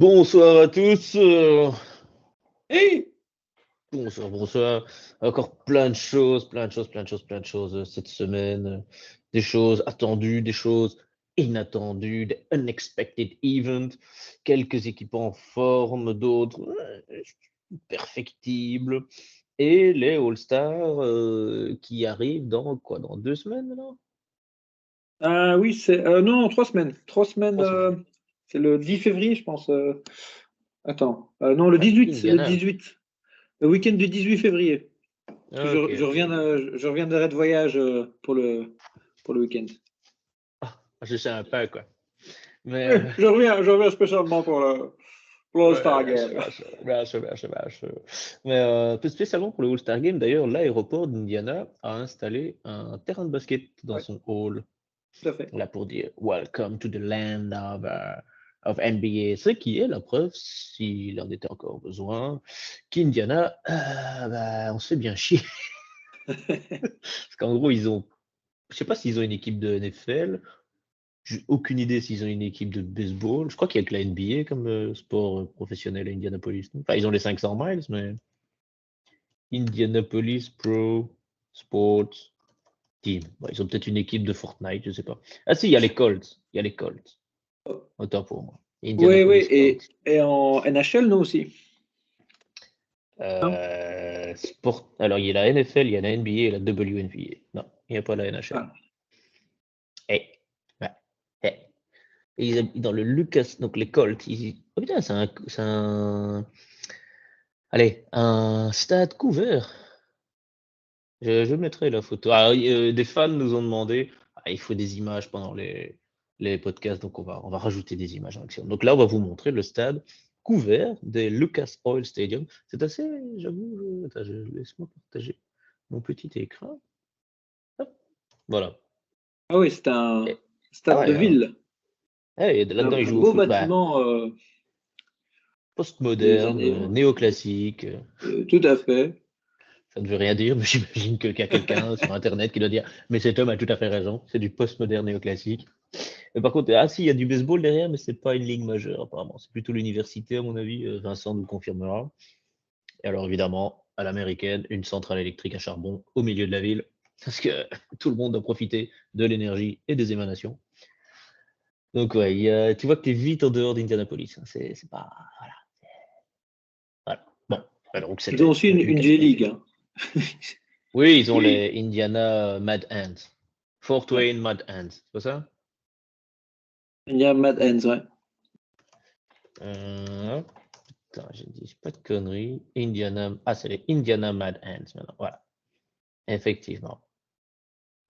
Bonsoir à tous. Hey! Bonsoir. Encore plein de choses cette semaine. Des choses attendues, des choses inattendues, des unexpected events. Quelques équipes en forme, d'autres perfectibles. Et les All-Stars qui arrivent dans quoi? Dans 2 semaines maintenant? Oui, c'est non, 3 semaines. 3 semaines, 3 semaines. c'est le 10 février, je pense. Attends, non, le 18, le Indiana. 18. Le week-end du 18 février. Parce que je, Ok. je reviens, je reviendrai de voyage pour le week-end. Je sais pas quoi. Mais Oui, je reviens spécialement pour le All-Star ouais, Game. bien sûr. Mais plus spécialement pour le All-Star Game, d'ailleurs, l'aéroport d'Indiana a installé un terrain de basket dans Oui, son hall, tout à fait. là pour dire Welcome to the land of NBA, ce qui est la preuve, s'il en était encore besoin, qu'Indiana, on se fait bien chier. Parce qu'en gros, je sais pas s'ils ont une équipe de NFL, j'ai aucune idée s'ils ont une équipe de baseball. Je crois qu'il y a que la NBA comme sport professionnel à Indianapolis. Non. Enfin, ils ont les 500 miles, mais Indianapolis Pro Sports Team. Bon, ils ont peut-être une équipe de Fortnite, je sais pas. Ah si, il y a les Colts. Il y a les Colts. Autant pour moi. Oui, oui, Indianapolis Colts. et en NHL, nous aussi. Non? Sport. Alors, il y a la NFL, il y a la NBA et la WNBA. Non, il n'y a pas la NHL. Ah, Eh, ouais, eh. Et ils habitent dans le Lucas, donc les Colts. Oh putain, allez, un stade couvert. Je mettrai la photo. Ah, des fans nous ont demandé, il faut des images pendant les podcasts, donc on va rajouter des images en action. Donc là, on va vous montrer le stade couvert des Lucas Oil Stadium. C'est assez, j'avoue, attends, laisse-moi partager mon petit écran. Hop, voilà. ah oui, c'est un Et, stade de ouais, hein. ville. Et là-dedans, ils Un jouent au beau foot. Bah, bâtiment des postmoderne, années. néoclassique. Tout à fait. Ça ne veut rien dire, mais j'imagine qu'il y a quelqu'un sur Internet qui doit dire, mais cet homme a tout à fait raison, c'est du postmoderne néoclassique. Mais par contre, si, il y a du baseball derrière, mais c'est pas une ligue majeure apparemment. C'est plutôt l'université, à mon avis. Vincent nous confirmera. Et alors, évidemment, à l'américaine, une centrale électrique à charbon au milieu de la ville, parce que tout le monde doit profiter de l'énergie et des émanations. Donc, ouais, tu vois que tu es vite en dehors d'Indianapolis. Hein. C'est pas. Voilà. Voilà. Bon, donc Ils ont c'était aussi le une Lucas. J-League. Hein. Oui, ils ont les Indiana Mad Ants. Fort Ouais. Wayne Mad Ants, c'est pas ça? Il y a Mad Ends, ouais. Attends, je ne dis pas de conneries. C'est les Indiana Mad Ants maintenant. Voilà, effectivement.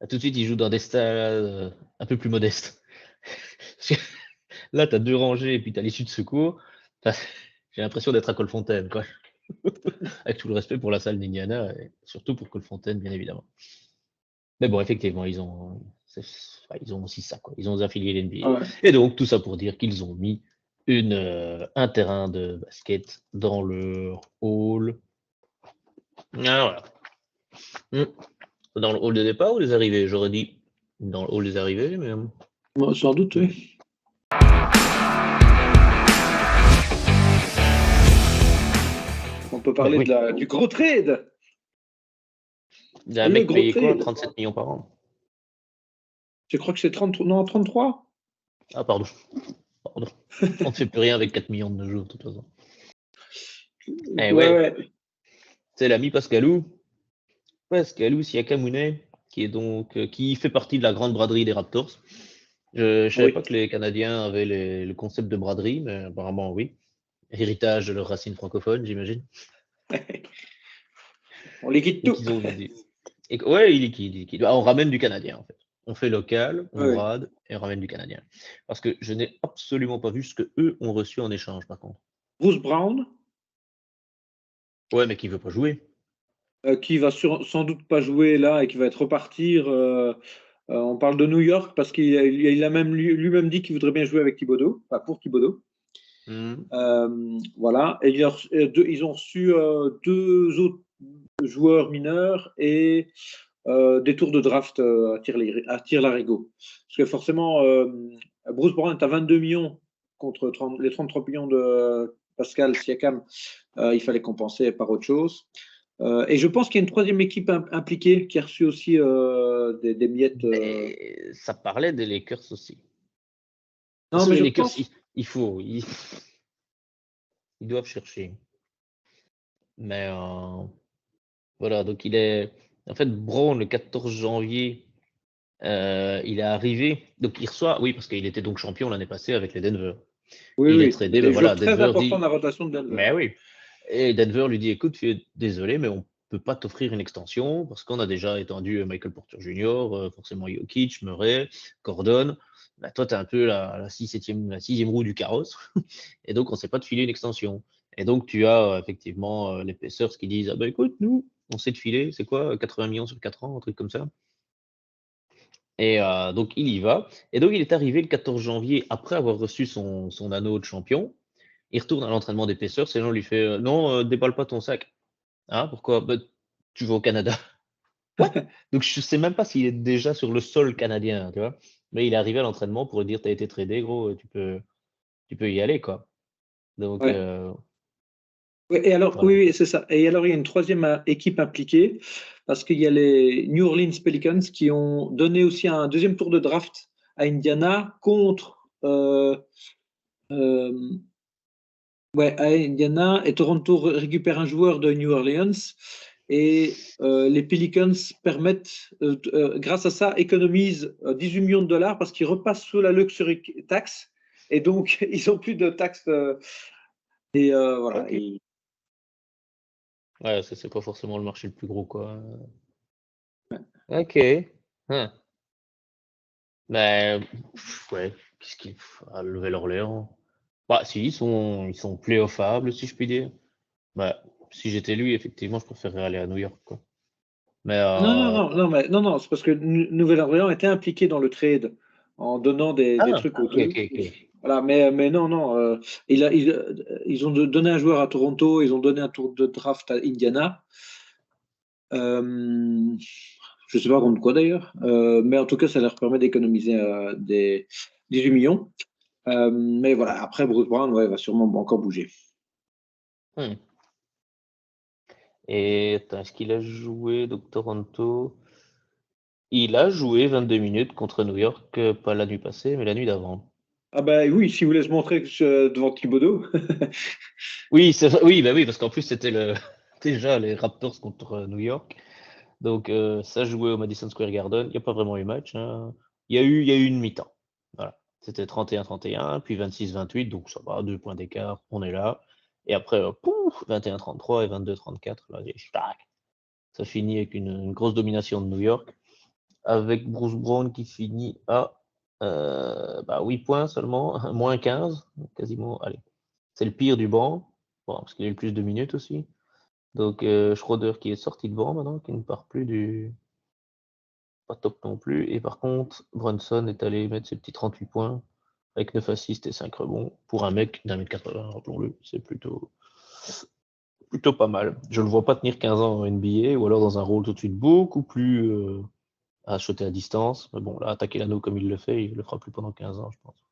Là, tout de suite, ils jouent dans des stades un peu plus modestes. Là, tu as 2 rangées et puis tu as l'issue de secours. Enfin, j'ai l'impression d'être à Colfontaine, quoi. Avec tout le respect pour la salle d'Indiana, et surtout pour Colfontaine, bien évidemment. Mais bon, effectivement, ils ont aussi ça, quoi. Ils ont des affiliés Ah l'NBA. ouais. Et donc, tout ça pour dire qu'ils ont mis un terrain de basket dans leur hall. Ah, voilà. Dans le hall de départ ou des arrivées? J'aurais dit dans le hall des arrivées, mais. Bon, sans doute, oui. On peut Ben parler oui. du gros trade. Il y a un Le mec gros payé quoi? trade. 37 millions par an. Je crois que c'est 30, non, 33. Ah, pardon. Pardon. On ne fait plus rien avec 4 millions de nos jours, de toute façon. Eh Ouais, ouais, ouais. c'est l'ami Pascalou. Pascalou Siakamounet, qui est donc qui fait partie de la grande braderie des Raptors. Je ne savais Oui. pas que les Canadiens avaient le concept de braderie, mais apparemment oui. Héritage de leurs racines francophones, j'imagine. On liquide Et tout. qu'ils ont dit. Ouais, il liquide, il liquide. Ah, on ramène du Canadien en fait. On fait local, on Oui. brade et on ramène du Canadien. Parce que je n'ai absolument pas vu ce que eux ont reçu en échange par contre. Bruce Brown, Ouais, mais qui veut pas jouer. qui va sans doute pas jouer là et qui va être repartir. On parle de New York parce qu'il a même lui-même dit qu'il voudrait bien jouer avec Thibodeau, enfin pour Thibodeau. Hmm. Voilà. Et ils ont reçu 2 autres joueurs mineurs et des tours de draft à Tir-Larigot. Parce que forcément, Bruce Brown est à 22 millions contre les 33 millions de Pascal Siakam, il fallait compenser par autre chose. Et je pense qu'il y a une troisième équipe impliquée qui a reçu aussi des miettes. Et ça parlait des Lakers aussi. Non, mais les je Lakers, pense. ils doivent chercher. Mais voilà, donc il est. En fait, Brown, le 14 janvier, il est arrivé. Donc il reçoit, oui, parce qu'il était donc champion l'année passée avec les Denver. Oui, Il est oui. tradé, ben Des voilà, joueurs très Denver importants de dit. la rotation de Denver. Mais oui. Et Denver lui dit, écoute, tu es désolé, mais on peut pas t'offrir une extension parce qu'on a déjà étendu Michael Porter Jr., forcément Jokic, Murray, Gordon. Bah, toi, tu es un peu la sixième roue du carrosse. Et donc, on ne sait pas te filer une extension. Et donc, tu as effectivement les Pacers qui disent, ah bah écoute, nous, on sait te filer, c'est quoi, 80 millions sur 4 ans, un truc comme ça. Et donc, il y va. Et donc, il est arrivé le 14 janvier, après avoir reçu son anneau de champion. Il retourne à l'entraînement des Pacers et l'on lui fait, non, déballe pas ton sac. Ah, pourquoi? Bah, tu vas au Canada. What? Donc, je sais même pas s'il est déjà sur le sol canadien, tu vois. Mais il est arrivé à l'entraînement pour dire, t'as été tradé, gros, tu peux y aller, quoi. Donc, Ouais. Et alors, voilà. oui, c'est ça. Et alors, il y a une troisième équipe impliquée parce qu'il y a les New Orleans Pelicans qui ont donné aussi un deuxième tour de draft à Indiana contre ouais, à Indiana, et Toronto récupère un joueur de New Orleans et les Pelicans permettent, grâce à ça, économisent 18 millions de dollars parce qu'ils repassent sous la luxury tax et donc ils n'ont plus de taxes. Et voilà. Ok. Ouais, ça, c'est pas forcément le marché le plus gros, quoi. Ok. Hein. Ben, ouais, qu'est-ce qu'il à Nouvelle-Orléans? Bah, si, ils sont playoffables, si je puis dire. Bah, si j'étais lui, effectivement, je préférerais aller à New York, quoi. Mais, Non, c'est parce que Nouvelle-Orléans était impliqué dans le trade en donnant des trucs ok, autour. ok, ok. Voilà, mais non. Ils ont donné un joueur à Toronto, ils ont donné un tour de draft à Indiana. Je ne sais pas contre quoi d'ailleurs, mais en tout cas, ça leur permet d'économiser des 18 millions. Mais voilà, après, Bruce Brown va sûrement encore bouger. Hmm. Et attends, est-ce qu'il a joué, donc Toronto? Il a joué 22 minutes contre New York, pas la nuit passée, mais la nuit d'avant. Ah bah oui, si vous voulez se montrer devant Thibodeau. Oui, c'est vrai, oui, bah oui, parce qu'en plus, c'était déjà les Raptors contre New York. Donc, ça jouait au Madison Square Garden. Il n'y a pas vraiment eu match, hein. Il y a eu une mi-temps. Voilà. C'était 31-31, puis 26-28, donc ça va, 2 points d'écart, on est là. Et après, pouf, 21-33 et 22-34. Là, tac. Ça finit avec une grosse domination de New York, avec Bruce Brown qui finit à 8 points seulement, moins 15, quasiment. Allez, c'est le pire du banc, bon, parce qu'il a eu le plus de minutes aussi. Donc, Schroeder qui est sorti de banc maintenant, qui ne part plus du. Pas top non plus. Et par contre, Brunson est allé mettre ses petits 38 points avec 9 assists et 5 rebonds. Pour un mec d'un mètre 80, rappelons-le, c'est plutôt pas mal. Je ne le vois pas tenir 15 ans en NBA ou alors dans un rôle tout de suite beaucoup plus à shooter à distance. Mais bon, là, attaquer l'anneau comme il le fait, il le fera plus pendant 15 ans, je pense.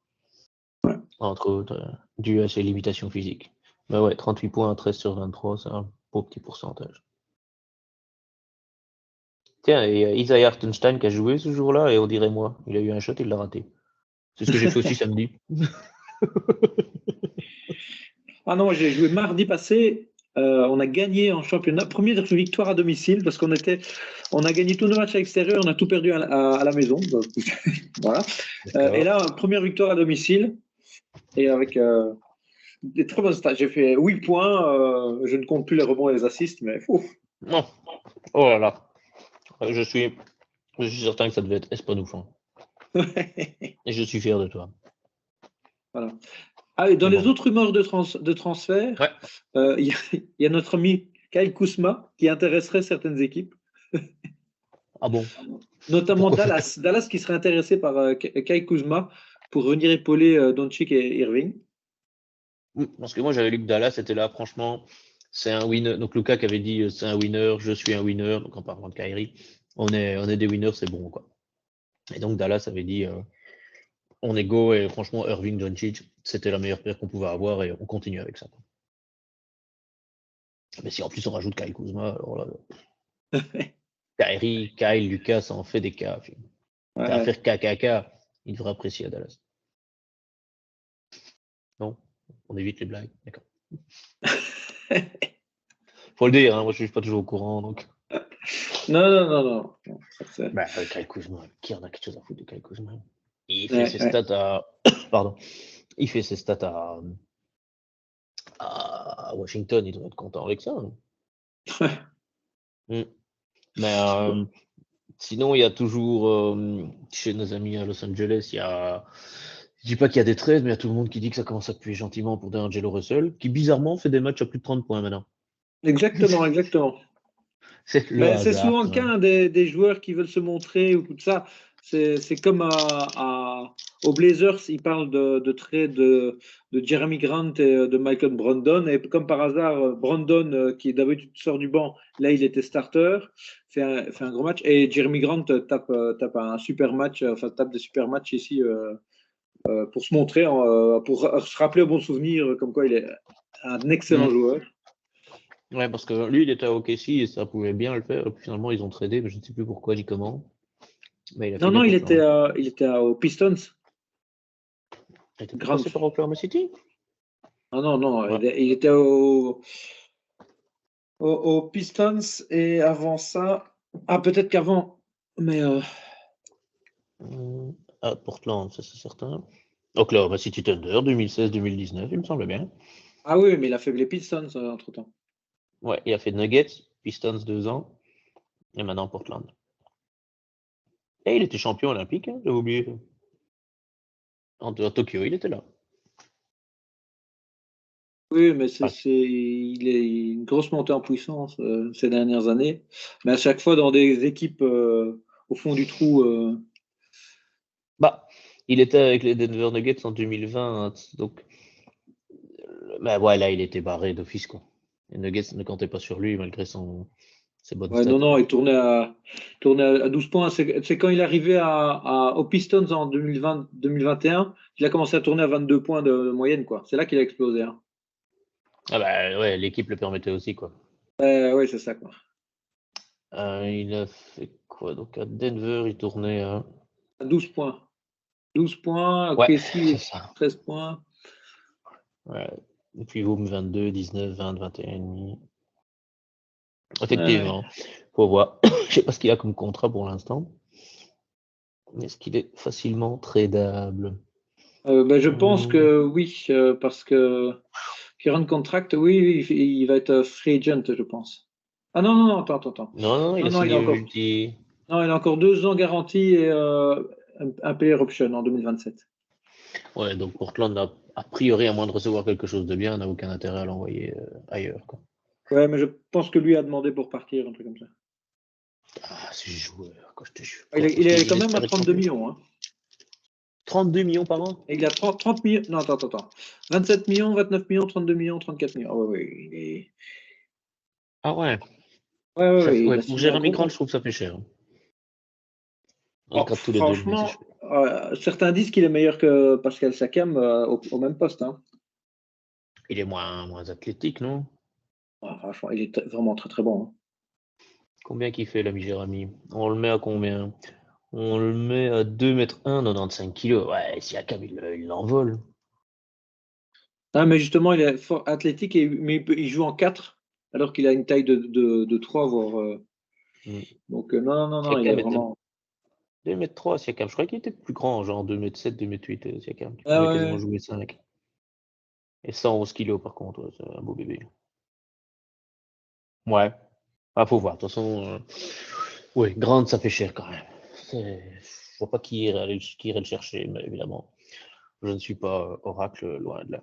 Entre autres, dû à ses limitations physiques. Mais ouais, 38 points à 13 sur 23, c'est un beau petit pourcentage. Tiens, et Isaiah Hartenstein qui a joué ce jour-là, et on dirait moi, il a eu un shot, il l'a raté. C'est ce que j'ai fait aussi samedi. Ah non, j'ai joué mardi passé. On a gagné en championnat. Première victoire à domicile parce on a gagné tous nos matchs à l'extérieur, on a tout perdu à la maison. Donc, voilà. Et là, première victoire à domicile et avec des très bonnes stats. J'ai fait 8 points. Je ne compte plus les rebonds et les assists, mais ouf. Non. Oh là là. Je suis certain que ça devait être espanouffant. Et je suis fier de toi. Voilà. Ah, et dans Mais les bon. autres rumeurs de transfert, Ouais. il y a notre ami Kyle Kuzma qui intéresserait certaines équipes, Ah bon? notamment Pourquoi Dallas. Dallas qui serait intéressé par Kyle Kuzma pour venir épauler Doncic et Irving. Parce que moi j'avais lu que Dallas était là, franchement, c'est un winner. Donc Lucas qui avait dit c'est un winner, je suis un winner. Donc en parlant de Kyrie, on est des winners, c'est bon quoi. Et donc Dallas avait dit on est go et franchement, Irving Doncic, c'était la meilleure paire qu'on pouvait avoir et on continue avec ça. Mais si en plus on rajoute Kyle Kuzma, alors là, Kyrie, Kyle, Lucas, ça en fait des cas. T'as à faire KKK, il devrait apprécier à Dallas. Non, on évite les blagues, d'accord. Faut le dire, hein, moi je suis pas toujours au courant, donc. Non. Bah, Kyle Kuzma, qui en a quelque chose à foutre de Kyle Kuzma? Il fait ses stats à. Pardon. Il fait ses stats à Washington, il devrait être content avec ça. Hein. Mais sinon, il y a toujours, chez nos amis à Los Angeles, il y a. Je dis pas qu'il y a des trades, mais il y a tout le monde qui dit que ça commence à puer gentiment pour D'Angelo Russell, qui bizarrement fait des matchs à plus de 30 points maintenant. Exactement. C'est le Mais hasard. c'est souvent le quand même. cas des joueurs qui veulent se montrer ou tout ça. C'est comme aux Blazers, ils parlent de trade de Jeremy Grant et de Michael Brandon. Et comme par hasard, Brandon, qui d'habitude sort du banc, là il était starter, fait un gros match. Et Jeremy Grant tape un super match, enfin tape des super matchs ici pour se montrer, pour se rappeler au bon souvenir, comme quoi il est un excellent joueur. Ouais, parce que lui, il était à OKC et ça pouvait bien le faire. Et puis finalement, ils ont tradé, mais je ne sais plus pourquoi ni comment. Mais il a Non, fini il était aux Pistons. Il était Grant. passé par Oklahoma City? Ah non, Ouais. il était aux Pistons et avant ça. Ah, peut-être qu'avant, mais À Portland, ça c'est certain. Oklahoma City Thunder, 2016-2019, il me semble bien. ah oui, mais il a fait les Pistons entre-temps. Ouais, il a fait Nuggets, Pistons 2 ans, et maintenant Portland. Et il était champion olympique, hein, j'avais oublié. À Tokyo, il était là. Oui, mais Ah, il est une grosse montée en puissance ces dernières années. Mais à chaque fois dans des équipes au fond du trou. bah, il était avec les Denver Nuggets en 2020, hein, donc. Bah ouais, là, il était barré d'office, quoi. Les Nuggets ne comptaient pas sur lui, malgré ses bonnes Ouais, stats. non, il tournait à 12 points. C'est quand il est arrivé aux Pistons en 2020-2021, il a commencé à tourner à 22 points de moyenne, quoi. C'est là qu'il a explosé. Hein. Ah bah ouais, l'équipe le permettait aussi, quoi. Oui, c'est ça, quoi. Il a fait quoi? Donc à Denver, il tournait à. 12 points. 12 points, Ouais, OKC, c'est ça. 13 points. Ouais. Et puis Voom 22, 19, 20, 21 et demi. Ouais. Effectivement, faut voir. Je sais pas ce qu'il a comme contrat pour l'instant. Est-ce qu'il est facilement tradable? Je pense que oui, parce que current contract, oui, il va être free agent, je pense. Ah non, attends. Non, il a Non, signé multi. non, il a encore 2 ans garantis et un player option en 2027. Ouais, donc Portland a priori, à moins de recevoir quelque chose de bien, n'a aucun intérêt à l'envoyer ailleurs, quoi. Ouais, mais je pense que lui a demandé pour partir, un truc comme ça. Ah, ce joueur, quoi, je te jure. Il est quand même à espère être 32 champion. millions. Hein. 32 millions par an? Et il a 30 millions. Non, attends. 27 millions, 29 millions, 32 millions, 34 millions. Ah ouais, Ah ouais. il Ouais, a pour signé un Jérémy gros Grant, je contrat. trouve que ça fait cher. On se Oh, gratte tous les deux le nez, c'est cher. franchement, certains disent qu'il est meilleur que Pascal Siakam au même poste. Hein. Il est moins athlétique, non? Franchement, il est vraiment très très bon. Hein. Combien qu'il fait l'ami Jérémy? On le met à combien? On le met à 2 m 1, 95 kilos. Ouais, Siakam, il l'envole. Ah, mais justement, il est fort athlétique, mais il joue en 4, alors qu'il a une taille de 3, voire. Donc, non, il est Siakam était vraiment. 2 m 3, Siakam. Je croyais qu'il était plus grand, genre 2 m 7, 2 m 8, Siakam. Tu Ah pouvais quasiment ouais. jouer 5. Et 111 kilos, par contre, ouais, c'est un beau bébé. Ouais. Ah, faut voir. De toute façon, oui, Grant, ça fait cher quand même. Je vois pas qui irait le chercher, mais évidemment, je ne suis pas oracle, loin de là.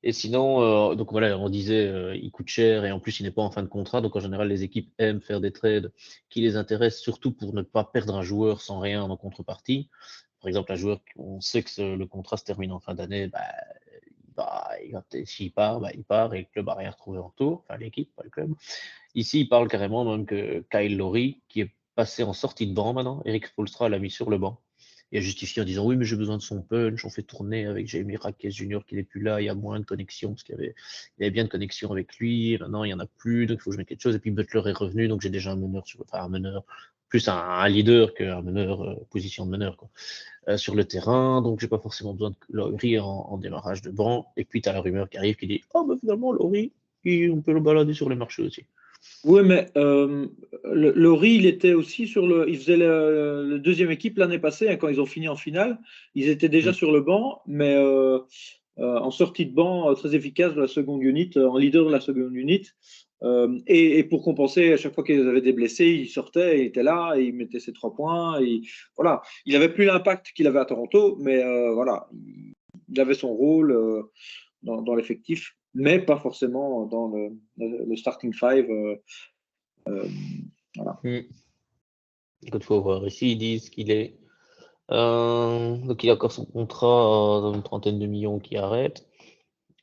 Et sinon, donc voilà, on disait, il coûte cher et en plus, il n'est pas en fin de contrat. Donc en général, les équipes aiment faire des trades qui les intéressent, surtout pour ne pas perdre un joueur sans rien en contrepartie. Par exemple, un joueur, on sait que le contrat se termine en fin d'année, s'il part, il part et le club n'a rien retrouvé en retour. Enfin, l'équipe, pas le club. Ici, il parle carrément même que Kyle Lowry, qui est passé en sortie de banc maintenant, Eric Spoelstra l'a mis sur le banc. Il a justifié en disant oui, mais j'ai besoin de son punch. On fait tourner avec Jamie Rackes Jr. qui n'est plus là. Il y a moins de connexion parce il y avait bien de connexion avec lui. Maintenant, il n'y en a plus. Donc, il faut que je mette quelque chose. Et puis, Butler est revenu. Donc, j'ai déjà un meneur, enfin, un meneur, plus un leader qu'un meneur, position de meneur, quoi, sur le terrain. Donc, j'ai pas forcément besoin de Lowry en démarrage de banc. Et puis, tu as la rumeur qui arrive qui dit oh, ben finalement, Lowry, on peut le balader sur les marchés aussi. Oui, mais Laurie, il était aussi il faisait le deuxième équipe l'année passée, hein, quand ils ont fini en finale. Ils étaient déjà sur le banc, mais en sortie de banc très efficace de la seconde unit, en leader de la seconde unit. Et pour compenser, à chaque fois qu'ils avaient des blessés, il sortait, il était là, et il mettait ses 3 points. Voilà. Il n'avait plus l'impact qu'il avait à Toronto, mais voilà, il avait son rôle dans l'effectif, mais pas forcément dans le starting five. Voilà. Écoute, faut voir. Ici, ils disent qu'il est. Donc, il a encore son contrat dans une trentaine de millions qui arrête.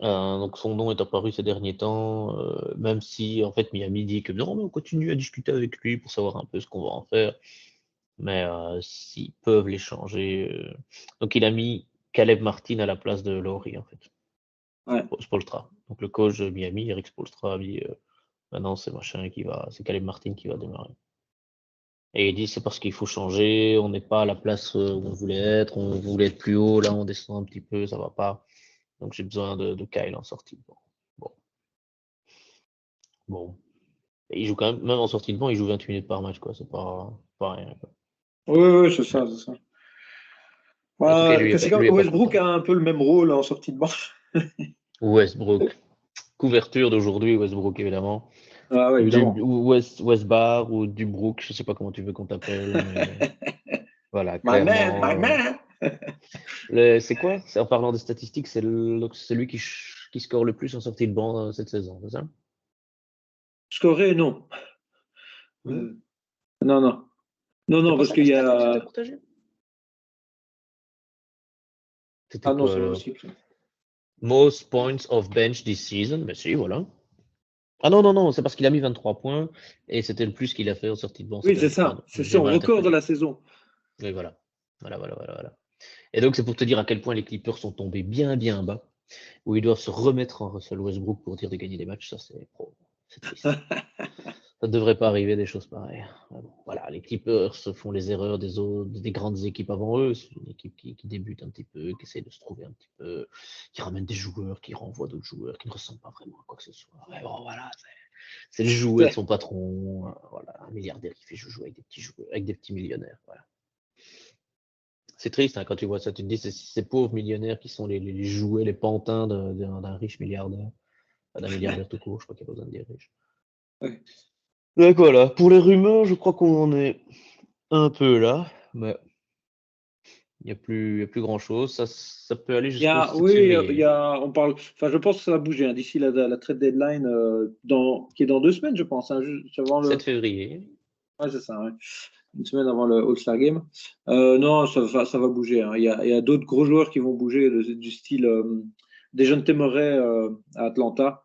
Donc, son nom est apparu ces derniers temps, même si, en fait, Miami dit que non, mais on continue à discuter avec lui pour savoir un peu ce qu'on va en faire. Mais s'ils peuvent l'échanger. Donc, il a mis Caleb Martin à la place de Lowry, en fait. Ouais. Spoelstra. Donc, le coach de Miami, Eric Spoelstra, a dit maintenant, c'est c'est Caleb Martin qui va démarrer. Et il dit c'est parce qu'il faut changer, on n'est pas à la place où on voulait être, on voulait être plus haut, là on descend un petit peu, ça va pas. Donc j'ai besoin de Kyle en sortie. Bon. Et il joue quand même en sortie de banc, il joue 28 minutes par match, quoi. C'est pas rien, quoi. Oui, c'est ça, c'est ça. En tout cas, lui C'est comme est pas Westbrook content. a un peu le même rôle en sortie de banc. Westbrook. Couverture d'aujourd'hui, Westbrook évidemment. Ah ouais, évidemment. Ou Westbar ou Dubrook, je sais pas comment tu veux qu'on t'appelle, mais voilà, My man, clairement. my man. C'est quoi? En parlant de statistiques, c'est celui qui score le plus en sortie de banc cette saison, c'est ça? Scorer, non. Non? Non, non. Non, C'était non, pas parce ça la qu'il y stat que tu t'es a. partagée? C'était Ah non, quoi c'est pas alors? possible, ça. Most points of bench this season? Ben si, voilà. Ah non, non, non, c'est parce qu'il a mis 23 points et c'était le plus qu'il a fait en sortie de banc Oui, cette c'est année. ça. Pardon, C'est j'ai son mal record de interprété. la saison. Oui, voilà. Voilà. Et donc, c'est pour te dire à quel point les Clippers sont tombés bien, bien bas, où ils doivent se remettre en Russell Westbrook pour dire de gagner des matchs. Ça, c'est triste. Ça ne devrait pas arriver des choses pareilles. Bon, voilà, les Clippers se font les erreurs des grandes équipes avant eux. C'est une équipe qui débute un petit peu, qui essaie de se trouver un petit peu, qui ramène des joueurs, qui renvoie d'autres joueurs, qui ne ressemblent pas vraiment à quoi que ce soit. Mais bon, voilà, c'est le jouet de son patron. Voilà, un milliardaire qui fait jouer avec des petits joueurs, avec des petits millionnaires. Voilà. C'est triste hein, quand tu vois ça. Tu te dis, c'est ces pauvres millionnaires qui sont les jouets, les pantins d'un riche milliardaire. D'un milliardaire tout court, je crois qu'il n'y a pas besoin de dire riche. Ouais. Donc voilà, pour les rumeurs, je crois qu'on en est un peu là, mais il y a plus grand chose. Ça peut aller jusqu'au 6 Oui, février. on parle. Enfin, je pense que ça va bouger hein, d'ici la trade deadline, qui est dans 2 semaines, je pense. Hein, juste avant 7 février. Ouais, c'est ça. Ouais. Une semaine avant le All-Star Game. Non, ça va bouger. Hein. Il y a d'autres gros joueurs qui vont bouger, du style des jeunes Temeray à Atlanta.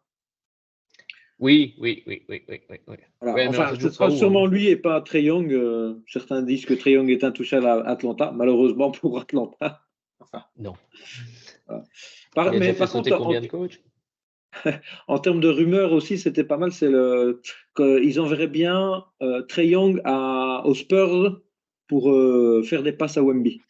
Oui. Voilà. Ouais, mais on Enfin, sait ce toujours pas sera où. Hein. sûrement lui et pas Trae Young. Certains disent que Trae Young est intouchable à Atlanta, malheureusement pour Atlanta. Enfin, Non. voilà. Il a Mais déjà fait par sauter contre, combien de coachs? en termes de rumeurs aussi, c'était pas mal. C'est qu'ils enverraient bien Trae Young aux Spurs pour faire des passes à Wemby.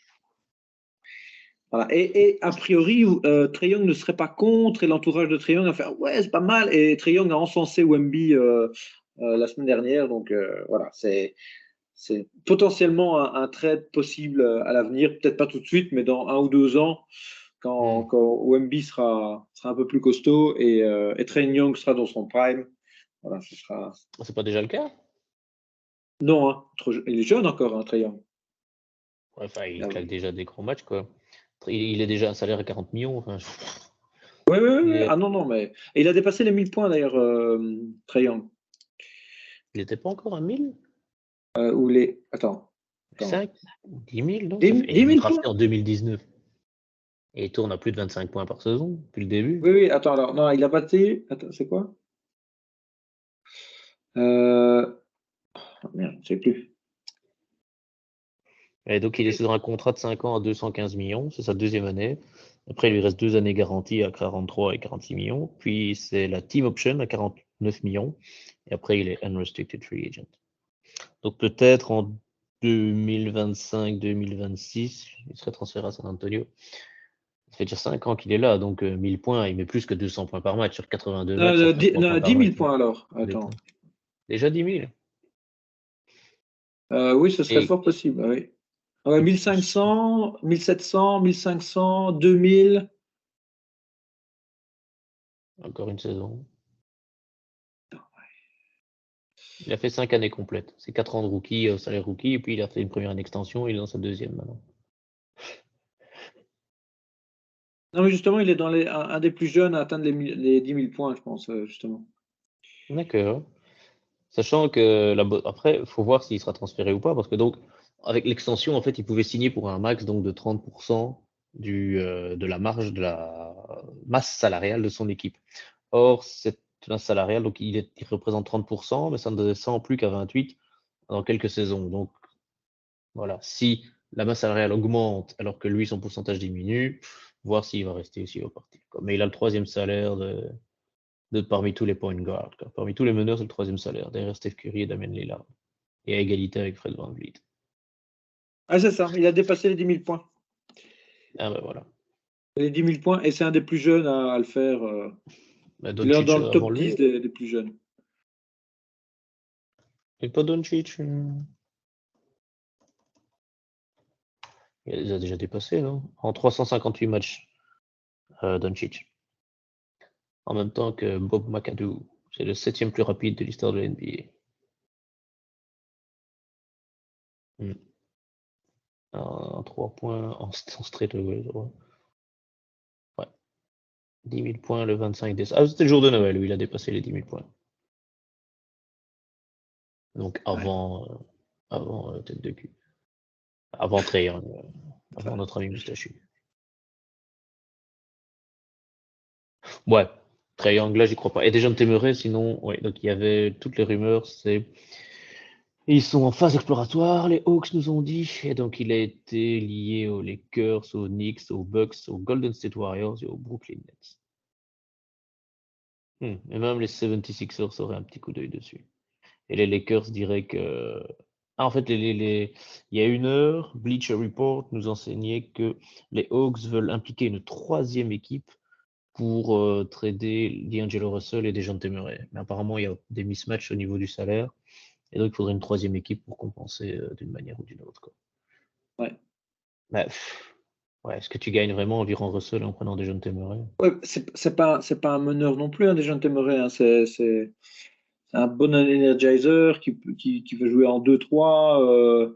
Voilà. Et a priori, Trae Young ne serait pas contre et l'entourage de Trae Young a fait ouais, c'est pas mal. Et Trae Young a encensé Wemby la semaine dernière. Donc voilà, c'est potentiellement un trade possible à l'avenir. Peut-être pas tout de suite, mais dans 1 ou 2 ans, quand Wemby sera un peu plus costaud et Trae Young sera dans son prime. Voilà, ce sera. C'est pas déjà le cas? Non, hein, il est jeune encore, hein, Trae Young. Ouais, enfin, il Ah claque oui. déjà des gros matchs, quoi. Il est déjà un salaire à 40 millions. Enfin, Oui. il est, Ah non, mais. Et il a dépassé les 1000 points d'ailleurs, Trae Young. il était pas encore à 1000? Ou les. Attends. 5? 10 000, non? 10 Il a été 000 points? drafté en 2019. Et il tourne à plus de 25 points par saison depuis le début. Oui, attends, alors, non, il a battu. Attends, c'est quoi? Oh, merde, je sais plus. Et donc, il est sur un contrat de 5 ans à 215 millions. C'est sa deuxième année. Après, il lui reste 2 années garanties à 43 et 46 millions. Puis, c'est la team option à 49 millions. Et après, il est unrestricted free agent. Donc, peut-être en 2025-2026, il serait transféré à San Antonio. Ça fait déjà 5 ans qu'il est là. Donc, 1000 points, il met plus que 200 points par match. Sur 82 matchs, ça fait 3 points 10 par 000 match. points alors. Attends. Déjà 10 000. Oui, ce serait Et, fort possible. Oui. Ouais, et 1500, 1700, 1500, 2000. encore une saison. Il a fait 5 années complètes. C'est 4 ans de rookie, salaire rookie, et puis il a fait une première année extension, il est dans sa deuxième maintenant. Non, mais justement, il est dans un des plus jeunes à atteindre les 10 000 points, je pense, justement. D'accord. Sachant que après, il faut voir s'il sera transféré ou pas, parce que donc, avec l'extension, en fait, il pouvait signer pour un max donc, de 30% de la marge de la masse salariale de son équipe. Or, cette masse salariale, donc il représente 30%, mais ça ne descend plus qu'à 28 dans quelques saisons. Donc, voilà, si la masse salariale augmente alors que lui, son pourcentage diminue, voir s'il va rester aussi au parti. Mais il a le troisième salaire de parmi tous les point guards. Parmi tous les meneurs, c'est le troisième salaire, derrière Steph Curry et Damien Lillard. Et à égalité avec Fred VanVleet. Ah, c'est ça, il a dépassé les 10 000 points. Ah ben voilà. Les 10 000 points, et c'est un des plus jeunes à le faire. Bah, Il est Doncic dans le avant top lui. 10 des plus jeunes. Et pas Doncic. Il les a déjà dépassés, non? En 358 matchs, Doncic. En même temps que Bob McAdoo. C'est le 7e plus rapide de l'histoire de la NBA. En 3 points, en straight away. Ouais. 10 000 points le 25 décembre. Ah, c'était le jour de Noël où il a dépassé les 10 000 points. Donc avant tête de cul. Avant Trae Young, avant notre ami moustachu. Ouais, Trae Young, là, j'y crois pas. Et déjà, Murray, sinon, ouais, donc il y avait toutes les rumeurs, c'est. Ils sont en phase exploratoire, les Hawks nous ont dit, et donc il a été lié aux Lakers, aux Knicks, aux Bucks, aux Golden State Warriors et aux Brooklyn Nets. Et même les 76ers auraient un petit coup d'œil dessus. Et les Lakers diraient que. Ah, en fait, il y a une heure, Bleacher Report nous enseignait que les Hawks veulent impliquer une troisième équipe pour trader D'Angelo Russell et Dejounte Murray. Mais apparemment, il y a des mismatchs au niveau du salaire. Et donc, il faudrait une troisième équipe pour compenser d'une manière ou d'une autre. Quoi. Ouais. Bah, ouais, est-ce que tu gagnes vraiment en virant Russell en prenant Dejounte Murray? Ouais, c'est pas un meneur non plus, hein, Dejounte Murray. Hein, c'est un bon energizer qui veut jouer en 2-3.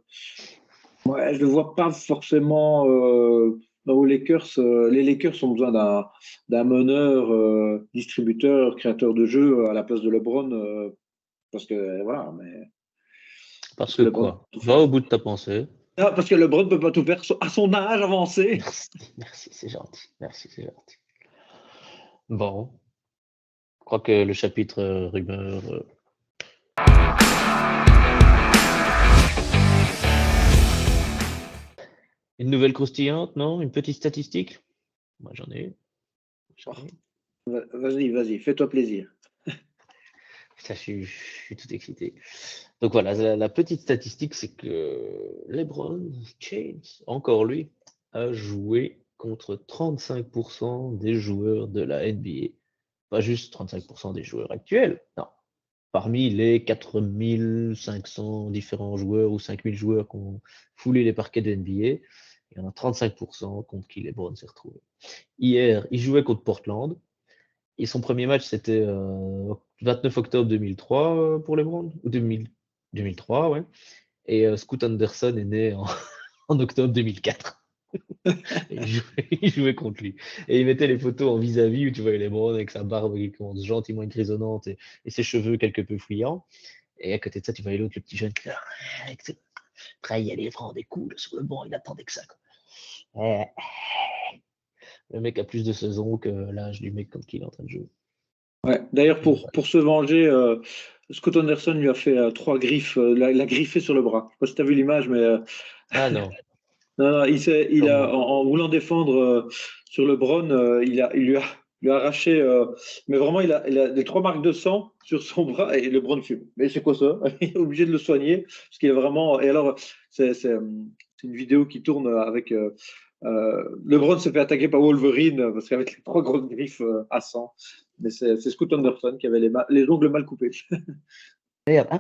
Ouais, je ne le vois pas forcément aux Lakers. Les Lakers ont besoin d'un meneur, distributeur, créateur de jeu à la place de LeBron. Parce que voilà, Parce parce que que LeBron peut quoi? tout Va faire. au bout de ta pensée. Ah, parce que LeBron ne peut pas tout faire à son âge avancé. Merci, c'est gentil. Merci, c'est gentil. Bon, je crois que le chapitre rumeur. Une nouvelle croustillante, non? Une petite statistique? Moi, j'en ai. Vas-y, fais-toi plaisir. Ça, je suis tout excité. Donc voilà, la petite statistique, c'est que LeBron James, encore lui, a joué contre 35% des joueurs de la NBA. Pas juste 35% des joueurs actuels, non. Parmi les 4500 différents joueurs ou 5000 joueurs qui ont foulé les parquets de NBA, il y en a 35% contre qui LeBron s'est retrouvé. Hier, il jouait contre Portland. Et son premier match, c'était 29 octobre 2003 pour LeBron, ou 2003, ouais. Et Scoot Anderson est né en octobre 2004. Et il jouait contre lui. Et il mettait les photos en vis-à-vis où tu voyais LeBron avec sa barbe qui commence gentiment grisonnante et ses cheveux quelque peu fuyants. Et à côté de ça, tu voyais l'autre, le petit jeune, prêt à y aller, prendre des coups sur le banc, il attendait que ça. Quoi. Le mec a plus de saisons que l'âge du mec comme qui il est en train de jouer. Ouais. D'ailleurs, pour se venger, Scott Anderson lui a fait 3 griffes, l'a griffé sur le bras. Je sais pas si tu as vu l'image, mais Ah non. non, il a, Comment? en voulant défendre sur le Bron, il lui a arraché, mais vraiment, il a des 3 marques de sang sur son bras et le Bron fume. Mais c'est quoi ça? Il est obligé de le soigner parce qu'il est vraiment. Et alors, c'est une vidéo qui tourne avec. Le Bron se fait attaquer par Wolverine parce qu'avec les 3 grosses griffes à sang. Mais c'est Scott Anderson qui avait les ongles mal coupés. Merde. Ah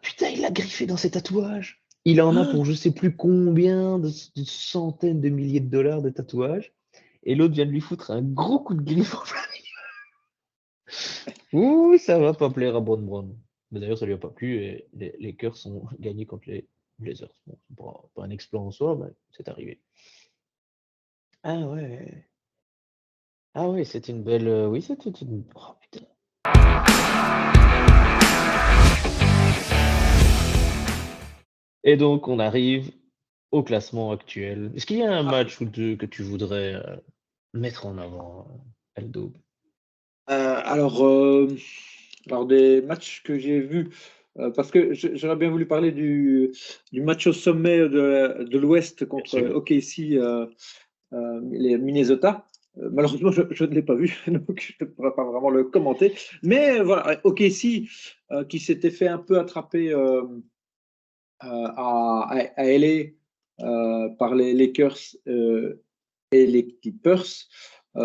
putain, il l'a griffé dans ses tatouages. Il en a pour je sais plus combien de centaines de milliers de dollars de tatouages. Et l'autre vient de lui foutre un gros coup de griffe en plein milieu. Ouh, ça va pas plaire à Bron Bron. Mais d'ailleurs, ça lui a pas plu et les Curs sont gagnés contre les Blazers. Bon, c'est pas un exploit en soi, mais c'est arrivé. Ah ouais. Ah ouais, c'est une belle. Oui, c'était une. Oh putain. Et donc, on arrive au classement actuel. Est-ce qu'il y a un match ou deux que tu voudrais mettre en avant, Aldo? Alors, des matchs que j'ai vus, parce que j'aurais bien voulu parler du match au sommet de l'Ouest Bien contre sûr. OKC, les Minnesota. Malheureusement, je ne l'ai pas vu, donc je ne pourrais pas vraiment le commenter. Mais voilà, OKC qui s'était fait un peu attraper à LA par les Lakers et les Clippers,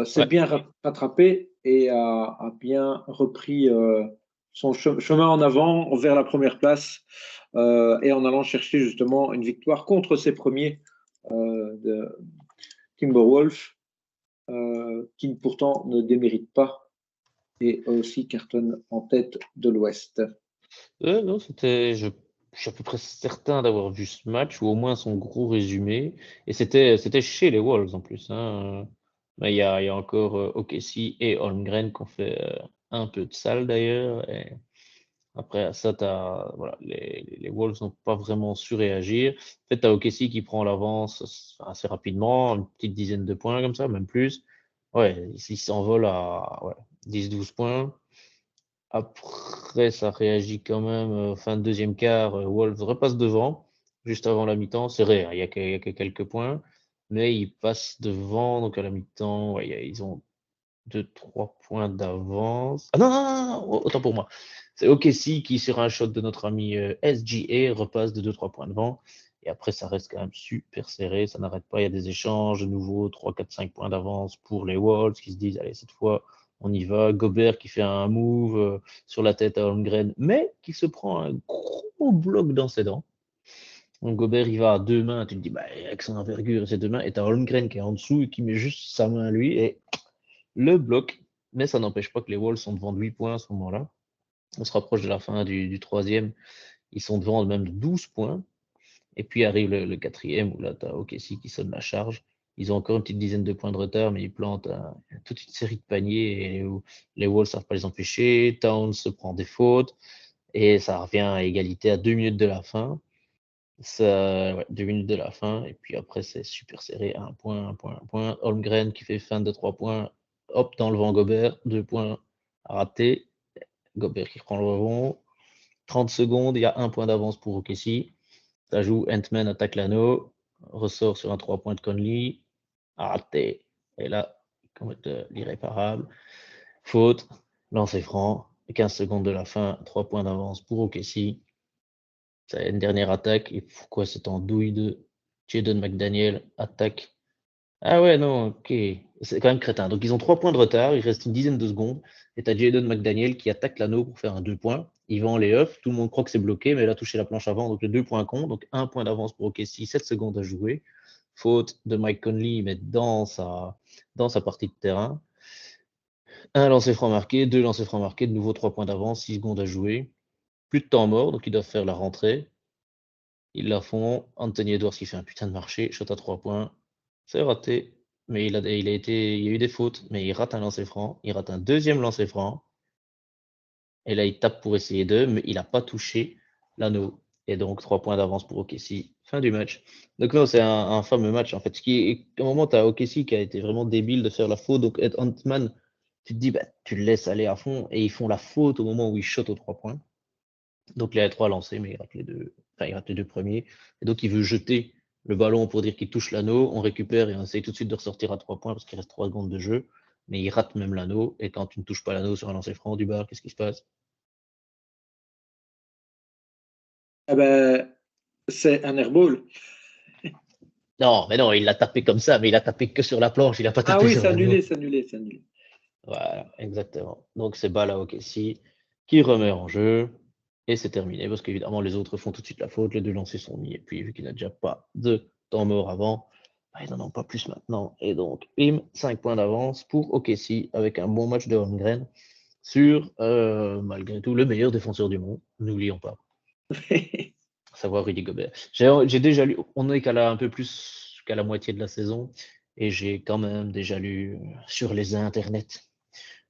s'est Ouais. bien rattrapé et a bien repris son chemin en avant vers la première place et en allant chercher justement une victoire contre ses premiers de Timberwolves, qui pourtant ne démérite pas et aussi cartonne en tête de l'Ouest. Non, je suis à peu près certain d'avoir vu ce match, ou au moins son gros résumé. Et c'était chez les Wolves en plus, hein. Mais il y a encore OKC et Holmgren qui ont fait un peu de salle d'ailleurs. Et après à ça, voilà, les Wolves n'ont pas vraiment su réagir. En fait, tu as OKC qui prend l'avance assez rapidement, une petite dizaine de points comme ça, même plus. Ouais, ils s'envolent à ouais, 10-12 points. Après, ça réagit quand même. Fin de deuxième quart, Wolves repasse devant, juste avant la mi-temps. C'est vrai, hein, il y a que quelques points, mais ils passent devant. Donc à la mi-temps, ouais, ils ont 2-3 points d'avance. Ah non, non, non, non, autant pour moi. C'est OKC qui, sur un shot de notre ami SGA, repasse de 2-3 points devant. Et après, ça reste quand même super serré. Ça n'arrête pas. Il y a des échanges de nouveau, 3, 4, 5 points d'avance pour les Wolves qui se disent, allez, cette fois, on y va. Gobert qui fait un move sur la tête à Holmgren, mais qui se prend un gros bloc dans ses dents. Donc Gobert, il va à 2 mains. Tu te dis, bah, avec son envergure et ses 2 mains, et t'as Holmgren qui est en dessous et qui met juste sa main à lui et le bloc. Mais ça n'empêche pas que les Wolves sont devant de 8 points à ce moment-là. On se rapproche de la fin du troisième. Ils sont devant même de 12 points. Et puis arrive le quatrième où là, tu as OKC qui sonne la charge. Ils ont encore une petite dizaine de points de retard, mais ils plantent toute une série de paniers et où les Wolves ne savent pas les empêcher. Towns se prend des fautes et ça revient à égalité à 2 minutes de la fin. Ça, ouais, 2 minutes de la fin. Et puis après, c'est super serré. Un point, un point, un point. Holmgren qui fait fin de 3 points. Hop, dans le vent Gobert. 2 points ratés. Gobert qui prend le rebond. 30 secondes, il y a un point d'avance pour OKC. Ça joue, Ant-Man attaque l'anneau, ressort sur un 3 points de Conley, raté. Et là, l'irréparable. Faute, lancer franc, 15 secondes de la fin, 3 points d'avance pour OKC. Ça une dernière attaque, et pourquoi cette andouille de Jaden McDaniel attaque. Ah ouais, non, ok. C'est quand même crétin. Donc ils ont 3 points de retard, il reste une dizaine de secondes, et t'as Jaden McDaniel qui attaque l'anneau pour faire un 2 points. Il va en lay-up, tout le monde croit que c'est bloqué, mais il a touché la planche avant, donc le 2 points compte, donc un point d'avance pour OKC, 7 secondes à jouer. Faute de Mike Conley, mais dans sa partie de terrain. Un lancer franc marqué, deux lancers francs marqués, de nouveau 3 points d'avance, 6 secondes à jouer. Plus de temps mort, donc ils doivent faire la rentrée. Ils la font. Anthony Edwards qui fait un putain de marché, shot à 3 points. C'est raté, mais il y a eu des fautes, mais il rate un lancer franc. Il rate un deuxième lancer franc. Et là, il tape pour essayer mais il n'a pas touché l'anneau. Et donc, 3 points d'avance pour OKC. Fin du match. Donc, non, c'est un fameux match, en fait. À un moment, tu as OKC qui a été vraiment débile de faire la faute. Donc, Ant-Man tu te dis, bah, tu le laisses aller à fond et ils font la faute au moment où ils shotent aux 3 points. Donc il a 3 lancés, mais il rate les deux, enfin, il rate les deux premiers. Et donc il veut jeter le ballon pour dire qu'il touche l'anneau. On récupère et on essaye tout de suite de ressortir à 3 points parce qu'il reste 3 secondes de jeu. Mais il rate même l'anneau. Et quand tu ne touches pas l'anneau sur un lancer franc du bar, qu'est-ce qui se passe? Ah ben, c'est un airball. Non, mais non, il l'a tapé comme ça, mais il a tapé que sur la planche, il n'a pas Ah tapé oui, sur c'est l'anneau. annulé, c'est annulé, c'est annulé. Voilà, exactement. Donc c'est Bala OKC qui remet en jeu et c'est terminé parce qu'évidemment les autres font tout de suite la faute, les deux lancers sont mis et puis vu qu'il n'a déjà pas de temps mort avant, bah, ils n'en ont pas plus maintenant. Et donc, bim, 5 points d'avance pour OKC avec un bon match de Holmgren sur, malgré tout, le meilleur défenseur du monde, n'oublions pas, à savoir Rudy Gobert. J'ai déjà lu, on est un peu plus qu'à la moitié de la saison et j'ai quand même déjà lu sur les internets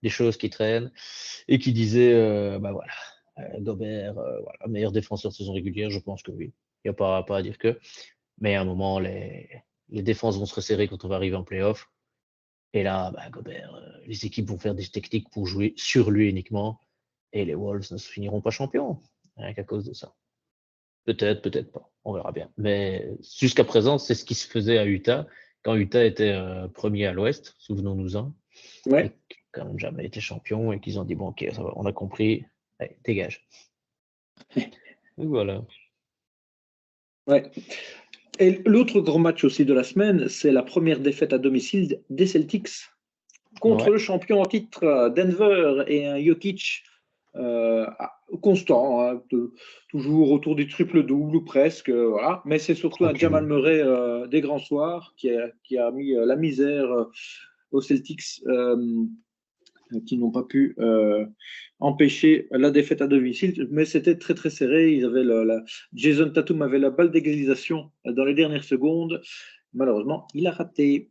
des choses qui traînent et qui disaient, bah voilà, Gobert, voilà, meilleur défenseur de saison régulière, je pense que oui. Il n'y a pas à dire que. Mais à un moment, les défenses vont se resserrer quand on va arriver en playoff. Et là, bah, Gobert, les équipes vont faire des techniques pour jouer sur lui uniquement. Et les Wolves ne se finiront pas champions, rien qu'à cause de ça. Peut-être, peut-être pas. On verra bien. Mais jusqu'à présent, c'est ce qui se faisait à Utah, quand Utah était premier à l'Ouest, souvenons-nous-en, et Ouais, qui n'a quand même jamais été champion, et qu'ils ont dit, bon, ok, ça va, on a compris, allez, dégage. Donc voilà. ouais. Et l'autre gros match aussi de la semaine, c'est la première défaite à domicile des Celtics contre Ouais. le champion en titre Denver et un Jokic constant, hein, toujours autour du triple-double ou presque. Voilà. Mais c'est surtout un Jamal Tranquille. Murray des grands soirs qui a mis la misère aux Celtics qui n'ont pas pu empêcher la défaite à domicile. Mais c'était très très serré. Jason Tatum avait la balle d'égalisation dans les dernières secondes. Malheureusement, il a raté.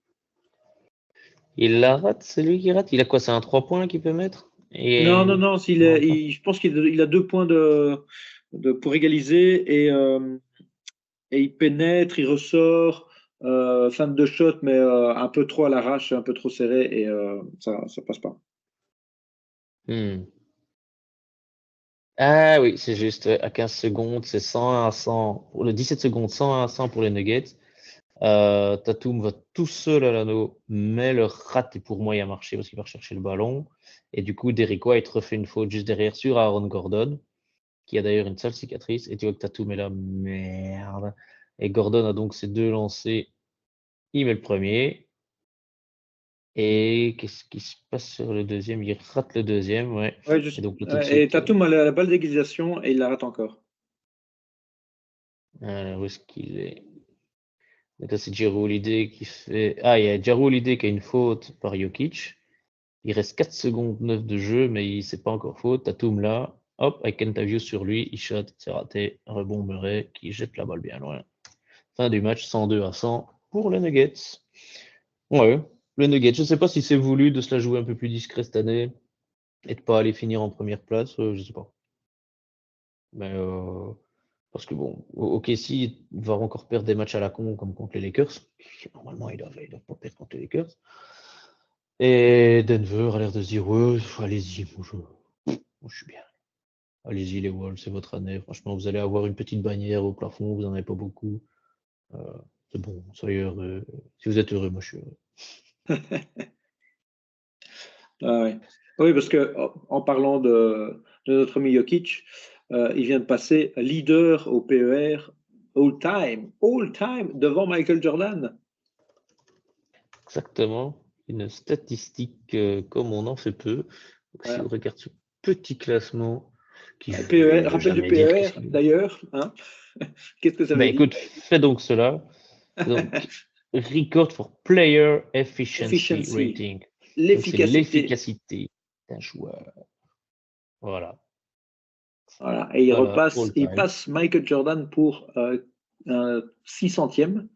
Il la rate, c'est lui qui rate. Il a quoi? C'est un 3 points qu'il peut mettre? Non, Et non, non. non, pas. Je pense qu'il a 2 points pour égaliser et il pénètre, il ressort. Fin de shot, mais un peu trop à l'arrache, un peu trop serré et ça passe pas. Hmm. Ah oui, c'est juste. Ouais, à 15 secondes, c'est 101 à 100. Pour le 17 secondes, 101 à 100 pour les Nuggets. Tatum va tout seul à l'anneau, mais le rate et pour moi, il a marché parce qu'il va rechercher le ballon. Et du coup, Derrick White refait une faute juste derrière sur Aaron Gordon, qui a d'ailleurs une sale cicatrice. Et tu vois que Tatum est là, merde. Et Gordon a donc ses deux lancers. Il met le premier. Et qu'est-ce qui se passe sur le deuxième? Il rate le deuxième, ouais. Ouais, Et donc là, tout de ouais, et suite, Tatum a la balle d'égalisation et il la rate encore. où est-ce qu'il est? Donc là, c'est Jrue Holiday qui fait. Ah, il y a Jrue Holiday qui a une faute par Jokic. Il reste 4 secondes 9 de jeu, mais c'est pas encore faute. Tatum là, hop, avec Kentavious sur lui, il shot, c'est raté. Rebond Murray qui jette la balle bien loin. Fin du match, 102 à 100 pour les Nuggets. Ouais, les Nuggets. Je sais pas si c'est voulu de se la jouer un peu plus discret cette année et de pas aller finir en première place, je sais pas. Mais parce que bon, OKC va encore perdre des matchs à la con comme contre les Lakers. Normalement, ils doivent pas perdre contre les Lakers. Et Denver a l'air de se dire, ouais, allez-y, moi, je suis bien. Allez-y, les Wolves, c'est votre année. Franchement, vous allez avoir une petite bannière au plafond, vous n'en avez pas beaucoup. Euh, c'est bon, soyez heureux. Si vous êtes heureux, moi je suis heureux. Ah ouais. Oui, parce que en parlant de notre ami Jokic, il vient de passer leader au PER all time, devant Michael Jordan. Exactement. Une statistique comme on en fait peu. Donc, si on Voilà. regarde ce petit classement, qui PER, veut rappel du jamais dire qu'est-ce PER, qu'il veut. d'ailleurs. Hein. Qu'est-ce que ça Ben veut dire? écoute, fais donc cela. Donc, Record for Player Efficiency Efficiency, Rating. Donc, c'est l'efficacité. l'efficacité d'un joueur. Voilà. Voilà. Et Voilà, all il time. passe Michael Jordan pour un 600e.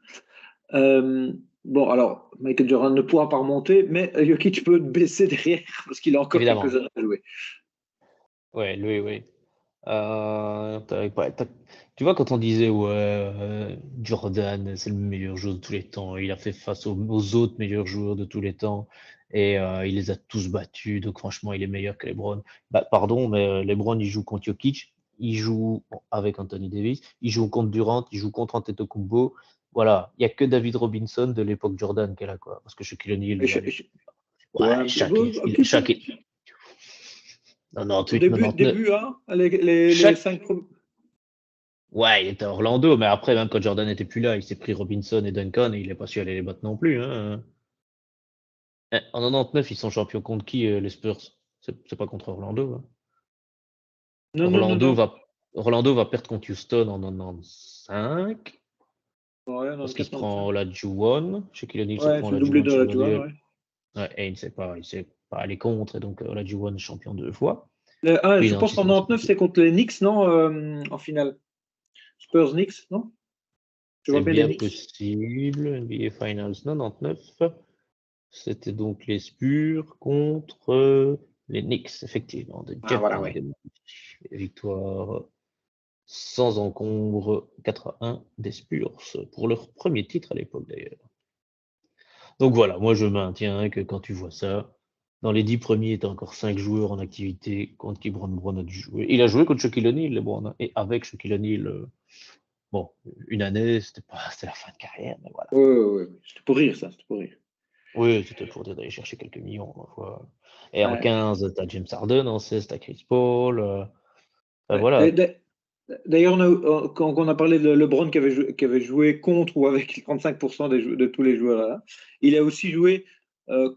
Euh, bon, alors, Michael Jordan ne pourra pas remonter, mais Jokic peut baisser derrière parce qu'il a encore quelques Évidemment. années à jouer. Ouais, lui, oui. Tu vois, quand on disait, ouais, Jordan, c'est le meilleur joueur de tous les temps, il a fait face aux autres meilleurs joueurs de tous les temps, Et il les a tous battus. Donc, franchement, il est meilleur que LeBron. Bah, pardon, mais LeBron, il joue contre Jokic. Il joue avec Anthony Davis. Il joue contre Durant. Il joue contre Antetokounmpo. Voilà. Il n'y a que David Robinson de l'époque Jordan qui est là, quoi. Parce que Shaquille O'Neal, Et bon, allez. ouais, Ouais, Shaq, Shaq, 98, au 99. début, hein, les Shaq, 5 premiers. ouais, il était à Orlando, mais après, même quand Jordan n'était plus là, il s'est pris Robinson et Duncan et il n'est pas su aller les battre non plus. Hein. En 99, ils sont champions contre qui, les Spurs? C'est pas contre Orlando. Hein. Non, non, non, non. Orlando va perdre contre Houston en 95 Ouais, parce qu'il se 94, prend la Juwan. Shaquille O'Neal se ouais, prend c'est le la doublé Juwan de sur la le Juan, duel. ouais. Ouais, et il ne sait pas aller contre, et donc la Juwan est champion 2 fois. Je Oui, non, pense si qu'en c'est une 99, c'est contre les Knicks, non, en finale. Spurs-Knicks, non? Je vois C'est bien les bien Knicks. possible. NBA Finals 99. C'était donc les Spurs contre les Knicks, effectivement, de Ah, Jeff voilà, Van ouais. Gundy. Victoire sans encombre 4-1 des Spurs pour leur premier titre à l'époque d'ailleurs. Donc voilà, moi je maintiens que quand tu vois ça, dans les 10 premiers, tu as encore 5 joueurs en activité contre qui Brown a dû jouer. Il a joué contre Shaquille O'Neal, LeBron, hein, et avec Shaquille O'Neal, bon, une année, c'était la fin de carrière, mais voilà. Ouais. C'était pour rire, ça, c'était pour rire. Oui, c'était pour dire d'aller chercher quelques millions, ma foi. Et en Ouais. 15, tu as James Harden, en 16, tu as Chris Paul. Ouais. Voilà. D'ailleurs, quand on a parlé de LeBron qui avait joué contre ou avec 35% de tous les joueurs là, il a aussi joué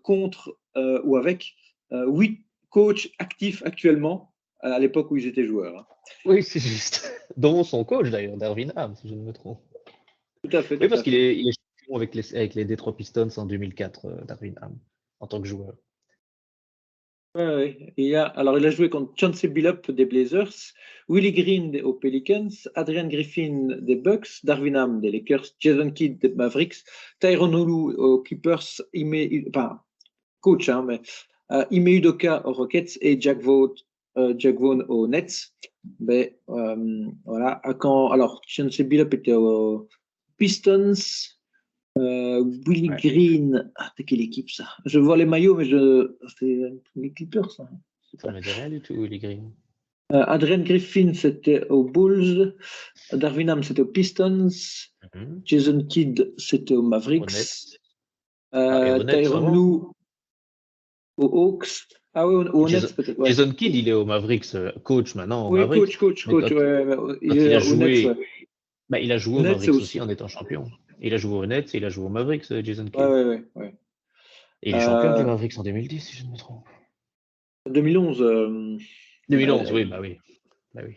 contre ou avec 8 coachs actifs actuellement à l'époque où ils étaient joueurs. Hein. Oui, c'est juste. Dont son coach d'ailleurs, Darvin Ham, si je ne me trompe. Tout à fait, Oui, tout parce à qu'il fait. est, il est champion avec les Detroit Pistons en 2004, Darvin Ham, en tant que joueur. Ouais. Alors, il a joué contre Chauncey Billups des Blazers, Willie Green aux Pelicans, Adrian Griffin des Bucks, Darvin Ham des Lakers, Jason Kidd des Mavericks, Tyronn Lue aux Clippers, coach, hein, mais Ime Udoka aux Rockets et Jack Vaughn aux Nets. Mais voilà, alors Chauncey Billups était aux Pistons. Willie Ouais. Green, c'est quelle équipe ça? Je vois les maillots, mais c'est les Clippers, ça. Ça ne me dit rien du tout, les Green. Adrian Griffin, c'était aux Bulls. Darvin Ham, c'était aux Pistons. Jason Kidd, c'était aux Mavericks. Honnête, ça Tyronn va. Lue aux Hawks. Ah oui, aux Jason, Nets peut-être. Ouais. Jason Kidd, il est au Mavericks, coach maintenant au Oui, Mavericks. coach. Mais Ouais, il quand il est a aux Nets. joué, Ouais. bah, il a joué Aux au Nets, c'est Mavericks aussi. aussi en étant champion. Il a joué au Nets et il a joué au Mavericks, Jason Kidd. Ouais. Et il est champion avec les Mavericks en 2010, si je ne me trompe. 2011. 2011, oui, bah oui. Bah oui.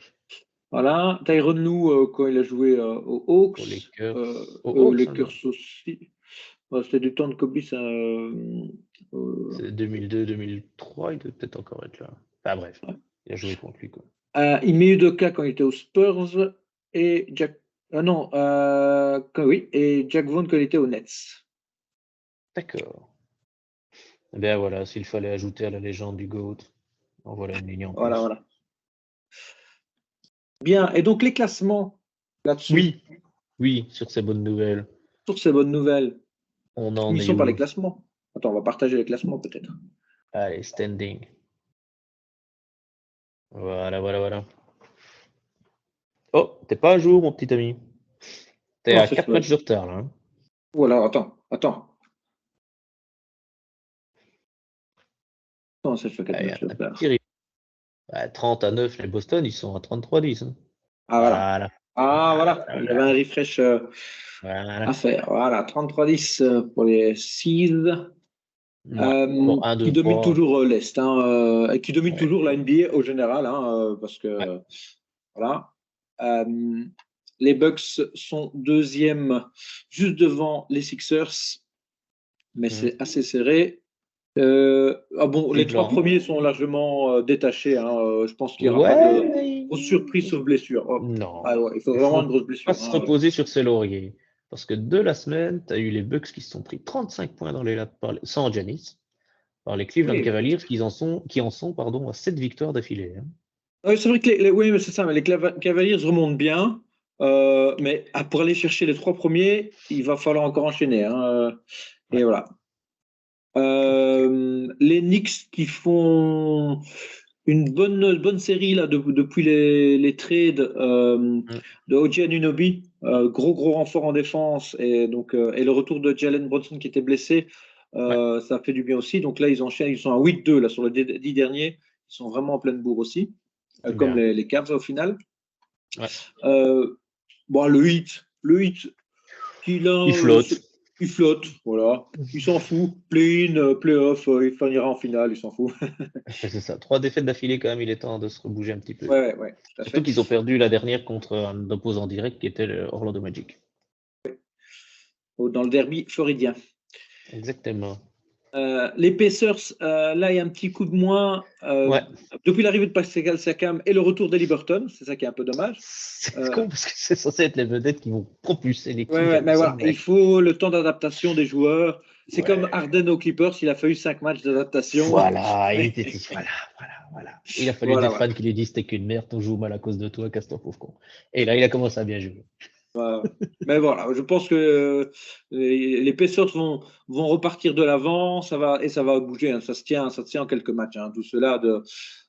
Voilà. Tyronn Lue, quand il a joué aux Hawks. Aux Lakers. Aux Aux Hawks, Lakers aussi. C'était du temps de Kobe, ça. c'est 2002-2003, il doit peut-être encore être là. Enfin bref, il a joué contre lui, quoi. Ime Udoka quand il était aux Spurs et Jack. Non, oui, et Jack Vaughn quand il était aux Nets. D'accord. Eh bien voilà, s'il fallait ajouter à la légende du GOAT, en voilà une ligne en plus. Voilà. Bien, et donc les classements là-dessus. Oui, sur ces bonnes nouvelles. Sur ces bonnes nouvelles. On en est Finissons par les où? classements. Attends, on va partager les classements peut-être. Allez, standing. Voilà. Oh, t'es pas à jour, mon petit ami. T'es Comment à ça se 4 fait? matchs de retard, là. Hein. Voilà, attends. Comment ça se fait 4 Allez, matchs de un retard? petit 30-9, les Boston, ils sont à 33-10. Hein. Ah, voilà. Voilà. Ah, voilà. J'avais un refresh Voilà. à faire. Voilà, 33-10 pour les Seeds. Ouais. Bon, 1, 2, Qui domine 3. toujours l'Est, hein, et qui domine Ouais. toujours la NBA au général, hein, parce que Ouais. voilà. Les Bucks sont deuxième, juste devant les Sixers, mais c'est assez serré. Les 3 Cleveland. premiers sont largement détachés. Hein, je pense qu'il n'y aura pas Ouais, de mais grosse surprise sauf blessure. Oh. non. Ah ouais, il faut Il vraiment faut une grosse pas blessure. se Hein. reposer sur ses lauriers. Parce que de la semaine, tu as eu les Bucks qui se sont pris 35 points dans les lattes sans Giannis, par les Cleveland Oui, Cavaliers, qui en sont à 7 victoires d'affilée. Hein. c'est vrai que oui, mais c'est ça. Mais les Cavaliers remontent bien, mais pour aller chercher les 3 premiers, il va falloir encore enchaîner. Hein, et Ouais. voilà. Les Knicks qui font une bonne série là, depuis les trades de OG Anunoby, gros renfort en défense, et le retour de Jalen Brunson qui était blessé, ça fait du bien aussi. Donc là, ils enchaînent, ils sont à 8-2 là, sur les 10 derniers. Ils sont vraiment en pleine bourre aussi, comme les Cavs au final. Ouais. Le hit, il flotte, voilà. Il s'en fout. Play-in, play-off, il finira en finale, il s'en fout. C'est ça. 3 défaites d'affilée, quand même, il est temps de se rebouger un petit peu. Ouais, surtout qu'ils ont perdu la dernière contre un opposant direct qui était le Orlando Magic. Dans le derby floridien. Exactement. Les Pacers, là, il y a un petit coup de moins depuis l'arrivée de Pascal Siakam et le retour d'Eli Burton. C'est ça qui est un peu dommage. C'est con parce que c'est censé être les vedettes qui vont propulser l'équipe. Mais voilà, il faut le temps d'adaptation des joueurs. C'est comme Harden aux Clippers, il a fallu 5 matchs d'adaptation. Voilà, il était voilà. Il a fallu des fans qui lui disent t'es qu'une merde, on joue mal à cause de toi, casse-toi pauvre con. Et là, il a commencé à bien jouer. Mais voilà, je pense que les Pacers vont repartir de l'avant, ça va bouger, hein. Ça se tient en quelques matchs, hein. Tout cela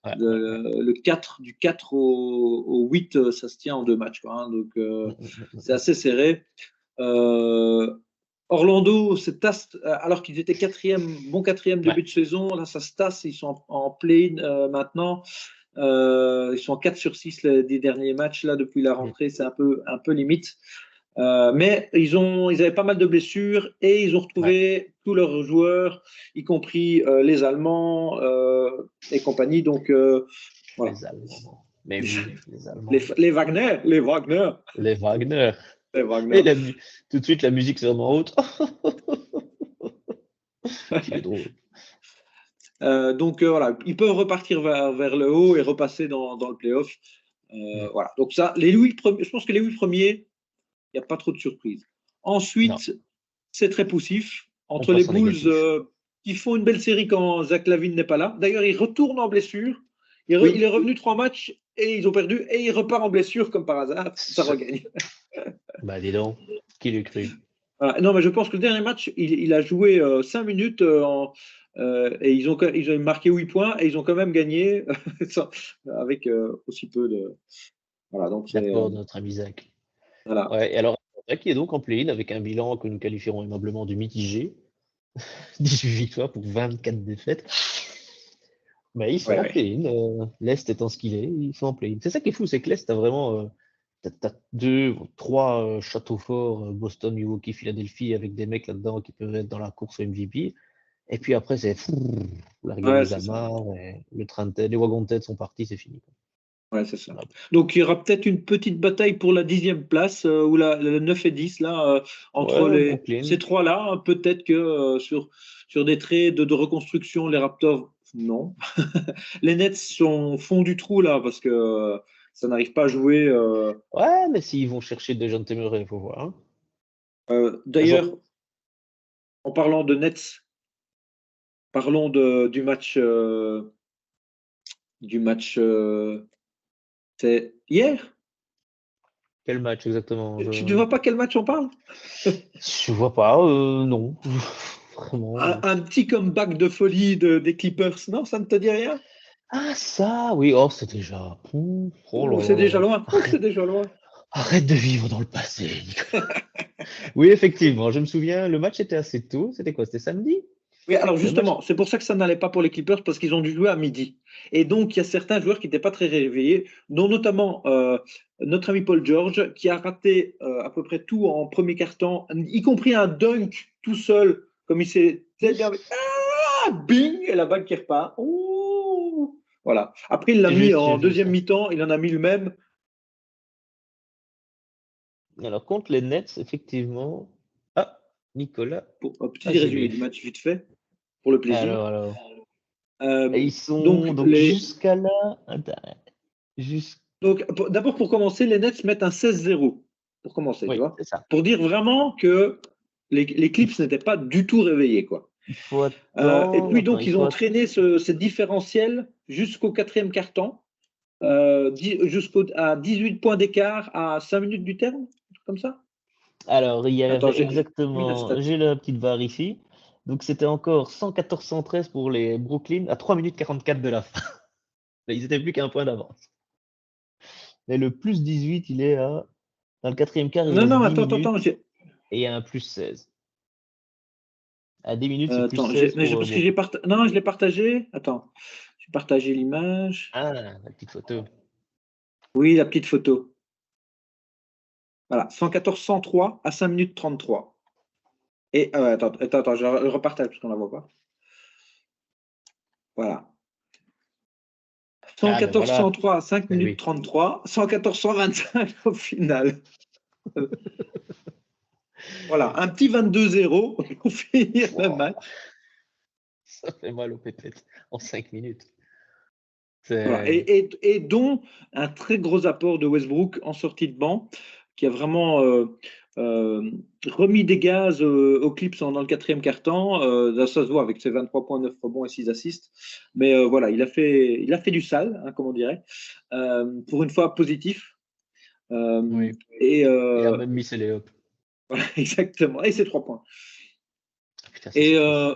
le 4, du 4 au 8, ça se tient en 2 matchs, quoi, hein. Donc c'est assez serré. Orlando se tasse, alors qu'ils étaient bon quatrième début de saison, là ça se tasse, ils sont en play-in maintenant. Ils sont 4 sur 6 les 10 derniers matchs là depuis la rentrée, c'est un peu limite. Mais ils avaient pas mal de blessures et ils ont retrouvé tous leurs joueurs, y compris les Allemands et compagnie. Donc voilà. Les Allemands. Mais oui, les Allemands. Les Wagner. Et tout de suite, la musique c'est vraiment haute. C'est drôle. Donc voilà, ils peuvent repartir vers le haut et repasser dans le playoff. Voilà. Donc ça, je pense que les 8 premiers, il n'y a pas trop de surprises. Ensuite, c'est très poussif. Entre les Bulls, qui font une belle série quand Zach LaVine n'est pas là. D'ailleurs, il retourne en blessure. Il est revenu 3 matchs et ils ont perdu. Et il repart en blessure comme par hasard. Ça regagne. Bah dis donc, qui l'eût cru? Non, mais je pense que le dernier match, il a joué 5 minutes et ils ont marqué 8 points et ils ont quand même gagné avec aussi peu de... Voilà, donc d'accord, notre ami Zach. Voilà. Ouais, et alors, Zach qui est donc en play-in avec un bilan que nous qualifierons aimablement de mitigé. 18 victoires pour 24 défaites. Mais ils sont en play-in. L'Est étant ce qu'il est, ils sont en play-in. C'est ça qui est fou, c'est que l'Est, t'as vraiment... T'as 2, 3 châteaux forts, Boston, Milwaukee, Philadelphie, avec des mecs là-dedans qui peuvent être dans la course au MVP. Et puis après, c'est l'arrivée des amarres, le train de tête, les wagons de tête sont partis, c'est fini. Ouais, c'est ça. Donc il y aura peut-être une petite bataille pour la 10e place, ou la 9 et 10, là, entre ces trois-là. Peut-être que sur des traits de reconstruction, les Raptors, non. Les Nets font du trou là, parce que ça n'arrive pas à jouer. Ouais, mais s'ils vont chercher des gens téméraires, il faut voir. D'ailleurs, en parlant de Nets, parlons du match. C'est hier? Quel match exactement? Tu ne vois pas quel match on parle? Je vois pas, non. Vraiment. Un petit comeback de folie des Clippers, non? Ça ne te dit rien? Ah, ça, oui. Oh, c'est déjà. C'est déjà loin. C'est déjà loin. Arrête de vivre dans le passé. Oui, effectivement, je me souviens, le match était assez tôt. C'était quoi? C'était samedi? Oui, alors justement, c'est pour ça que ça n'allait pas pour les Clippers, parce qu'ils ont dû jouer à midi. Et donc, il y a certains joueurs qui n'étaient pas très réveillés, dont notamment notre ami Paul George, qui a raté à peu près tout en premier quart-temps, y compris un dunk tout seul, comme il s'est bien... Bing! Et la balle qui repart. Oh, voilà. Après, il l'a mis en deuxième mi-temps, il en a mis le même. Alors, contre les Nets, effectivement... Ah, Nicolas. Petit résumé du match vite fait, pour le plaisir. Alors. Et ils sont donc jusqu'à là. Donc, d'abord, pour commencer, les Nets mettent un 16-0. Pour commencer, tu vois. C'est ça. Pour dire vraiment que les Clips n'étaient pas du tout réveillés, quoi. Et puis, donc, ils ont entraîné ce différentiel jusqu'au 4e quart-temps, à 18 points d'écart à 5 minutes du terme, comme ça. Alors, il y avait exactement, j'ai la petite barre ici, Donc c'était encore 114-113 pour les Brooklyn à 3 minutes 44 de la fin. Ils n'étaient plus qu'un point d'avance. Et le plus 18, il est dans le quatrième quart, il Non, reste non, 10 attends, minutes attends. et il y a un plus 16. À 10 minutes, c'est plus Attends, 16 pour parce que Brooklyn. Non, je l'ai partagé. Attends, j'ai partagé l'image. Ah, la petite photo. Oui, la petite photo. Voilà, 114-103 à 5 minutes 33. Et attends, je repartage parce qu'on ne la voit pas. Voilà. Ah, ben voilà. 114-103 à 5 Ben minutes oui. 33, 114-125 au final. Voilà, un petit 22-0 pour finir le Wow, match. ça fait mal aux pépettes en 5 minutes. Voilà. C'est... Et dont un très gros apport de Westbrook en sortie de banc, qui a vraiment remis des gaz aux Clips dans le quatrième quart-temps. Ça se voit avec ses 23 points, 9 rebonds et 6 assists. Mais voilà, il a fait du sale, hein, comme on dirait. Pour une fois, positif. Oui. Et Il a même mis ses léops. voilà, exactement. Et ses 3 points. Putain, ça Et c'est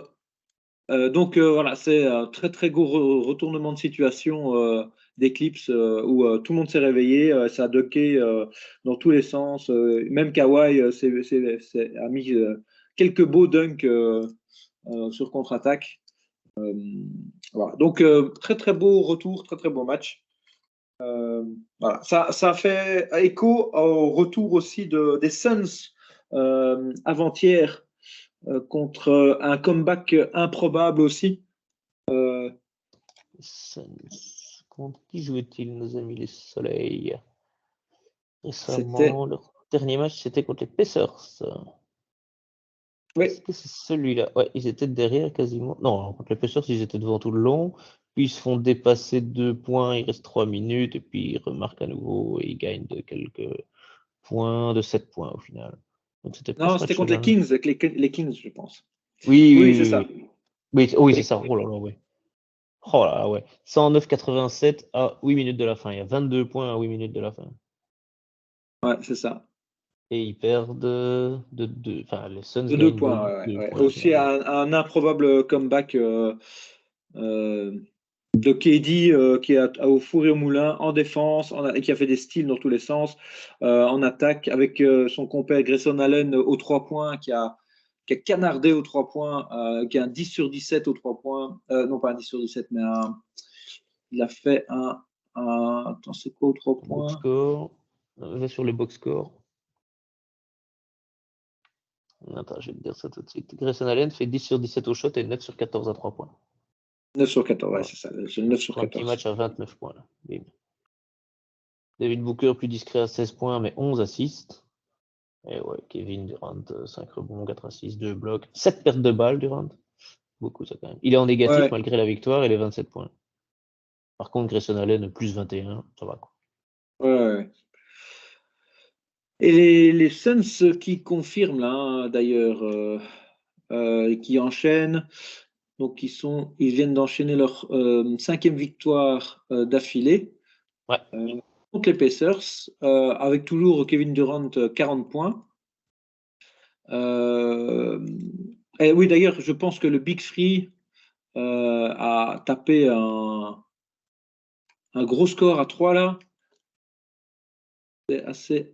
triste. donc voilà, c'est un très très gros retournement de situation d'Eclipse où tout le monde s'est réveillé, ça a dunké dans tous les sens. Même Kawhi a mis quelques beaux dunks sur contre-attaque. Voilà. Donc très très beau retour, très très beau match. Voilà. Ça fait écho au retour aussi des Suns avant-hier contre un comeback improbable aussi. Contre qui jouait-il, nos amis les Soleils? C'était. Récemment, leur dernier match, c'était contre les Pacers. Est-ce Oui, que c'est celui-là? Ouais, ils étaient derrière quasiment. Non, contre les Pacers, ils étaient devant tout le long. Puis ils se font dépasser 2 points, il reste 3 minutes, et puis ils remarquent à nouveau et ils gagnent de quelques points, de 7 points au final. Donc c'était pas non, ce c'était contre match-là. les Kings, avec les Kings, je pense. Oui, Oui, oui, c'est oui, ça. oui. Oui, c'est ça. Oh là là, oui. Oh là là, ouais. 109,87 à 8 minutes de la fin. Il y a 22 points à 8 minutes de la fin. Ouais, c'est ça. Et ils perdent enfin, les Suns De 2 gagnent de points. Ouais, 2 ouais. points au Aussi, final. Ouais. un improbable comeback euh, de KD qui est au four et au moulin, en défense, et qui a fait des styles dans tous les sens, en attaque, avec son compère Grayson Allen aux 3 points, qui a canardé aux 3 points, qui a un 10 sur 17 aux 3 points. Non, pas un 10 sur 17, mais il a fait attends, c'est quoi aux 3 Box points? score. On va sur le box score. Attends, je vais te dire ça tout de suite. Grayson Allen fait 10 sur 17 au shot et 9 sur 14 à 3 points. 9 sur 14, ouais, Voilà. c'est ça. C'est 9 sur Pour un petit 14. match à 29 points. Là. Bim. David Booker plus discret à 16 points, mais 11 assists. Et ouais, Kevin Durant, 5 rebonds, 4 assists, 2 blocs. 7 pertes de balles, Durant. Beaucoup, ça quand même. Il est en négatif Ouais, malgré la victoire et les 27 points. Par contre, Grayson Allen, plus 21, ça va quoi. ouais. Et les Suns qui confirment là, hein, d'ailleurs, qui enchaînent. Donc ils viennent d'enchaîner leur 5e victoire d'affilée Ouais, contre les Pacers, avec toujours Kevin Durant 40 points. Et oui, d'ailleurs, je pense que le Big Free a tapé un gros score à 3 là. C'est assez box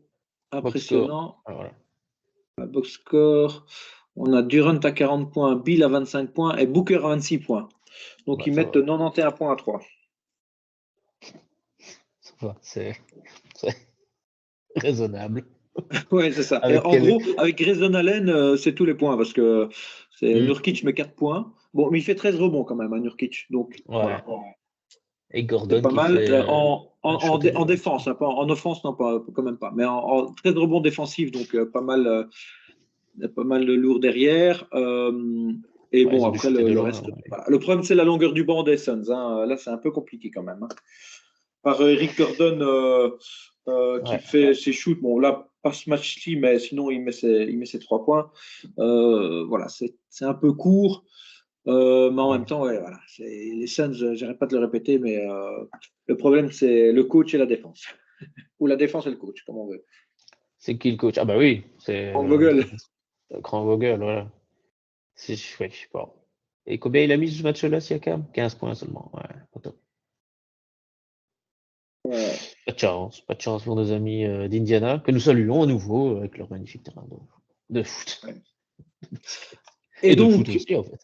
score. impressionnant. Ah, voilà. Box score. On a Durant à 40 points, Bill à 25 points et Booker à 26 points. Donc Bah, ils ça mettent va. 91 points à 3. Ça va. C'est raisonnable. Oui, c'est ça. Et Avec en quel. gros, avec Grayson Allen, c'est tous les points parce que Nurkic met 4 points. Bon, mais il fait 13 rebonds quand même, hein, Nurkic. Donc Ouais. voilà, Et c'est Gordon pas qui mal. fait un shot et des En rebonds. défense, hein, en offense, non, pas, quand même pas. Mais en 13 rebonds défensifs, donc pas mal de lourd derrière. Et Ouais, bon, ils ont dû après, shooter de le loin. reste. Ouais. Voilà. Le problème, c'est la longueur du banc des Suns, hein. Là, c'est un peu compliqué quand même, hein. Par Eric Gordon qui Ouais. fait ses shoots. Bon, là, pas ce match-ci, mais sinon, il met ses 3 points. Voilà, c'est un peu court. Mais en Ouais. même temps, ouais, voilà. Les Suns, j'arrête pas de le répéter, mais le problème, c'est le coach et la défense. Ou la défense et le coach, comme on veut. C'est qui le coach? Ah bah oui, c'est Frank Vogel. Grand Vogel, voilà. Ouais, je sais pas. Et combien il a mis ce match-là, Siakam? 15 points seulement. Ouais, pas top. Ouais. Pas de chance pour nos amis d'Indiana, que nous saluons à nouveau avec leur magnifique terrain de foot. Ouais. Et Et de foot donc, aussi, en fait.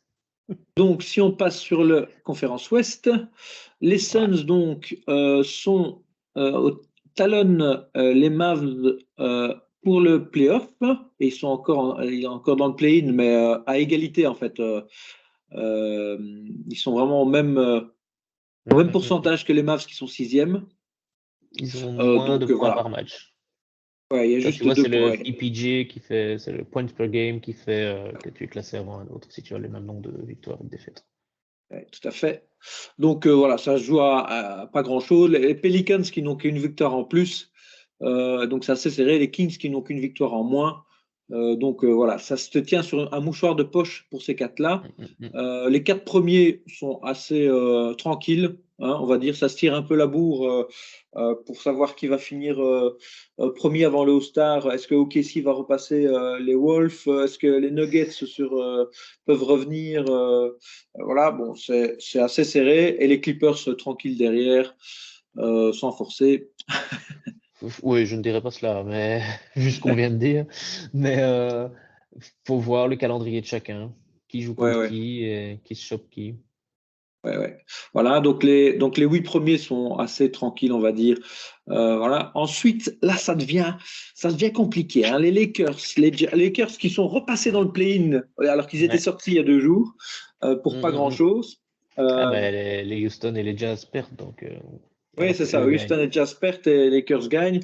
donc, si on passe sur le conférence Ouest, les Ouais. Suns donc talonnent les Mavs pour le playoff et ils sont encore dans le play-in, mais à égalité en fait. Euh, Ils sont vraiment au même pourcentage que les Mavs qui sont sixième. Ils ont moins de Donc points voilà, par match. ouais, il y a Ça, tu juste vois, deux c'est points. le Ouais. PPG qui fait, c'est le points per game qui fait que tu es classé avant un autre si tu as le même nombre de victoires et de défaites. Ouais, tout à fait. Donc voilà, ça se joue à pas grand-chose. Les Pelicans qui n'ont qu'une victoire en plus, donc c'est assez serré. Les Kings qui n'ont qu'une victoire en moins. Donc voilà, ça se tient sur un mouchoir de poche pour ces quatre-là. Les quatre premiers sont assez tranquilles, hein, on va dire. Ça se tire un peu la bourre pour savoir qui va finir premier avant le All-Star. Est-ce que OKC va repasser les Wolves? Est-ce que les Nuggets peuvent revenir? Voilà, bon, c'est assez serré. Et les Clippers tranquilles derrière, sans forcer. Oui, je ne dirais pas cela, mais vu ce qu'on vient de dire. Mais faut voir le calendrier de chacun, qui joue Ouais, contre ouais. qui et qui se chope qui. Ouais, ouais. Voilà, donc les 8 premiers sont assez tranquilles, on va dire. Voilà. Ensuite, là, ça devient compliqué, hein. Les Lakers qui sont repassés dans le play-in alors qu'ils étaient Ouais. sortis il y a 2 jours pour pas Mm. grand-chose. Ah Euh, ben les Houston et les Jazz perdent, donc oui, alors c'est que ça. eux gagnent. Houston et Jazz perdent et les Lakers gagnent.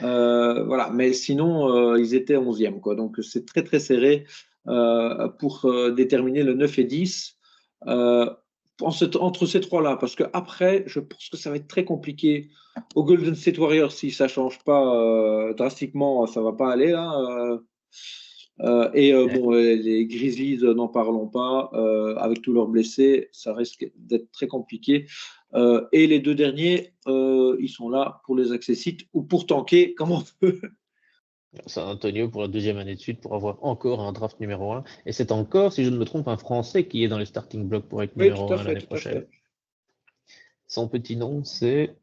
Voilà. Mais sinon, ils étaient 11e, quoi. Donc, c'est très, très serré pour déterminer le 9 et 10. Euh, Entre ces trois-là, parce que après, je pense que ça va être très compliqué. Au Golden State Warriors, si ça change pas drastiquement, ça va pas aller là. Ouais. Bon, les Grizzlies, n'en parlons pas. Avec tous leurs blessés, ça risque d'être très compliqué. Et les deux derniers, ils sont là pour les accessites ou pour tanker comme on peut. San Antonio pour la deuxième année de suite pour avoir encore un draft numéro 1. Et c'est encore, si je ne me trompe, un Français qui est dans les starting blocks pour être Oui, numéro tout à 1 fait, l'année tout à prochaine. fait. Son petit nom, c'est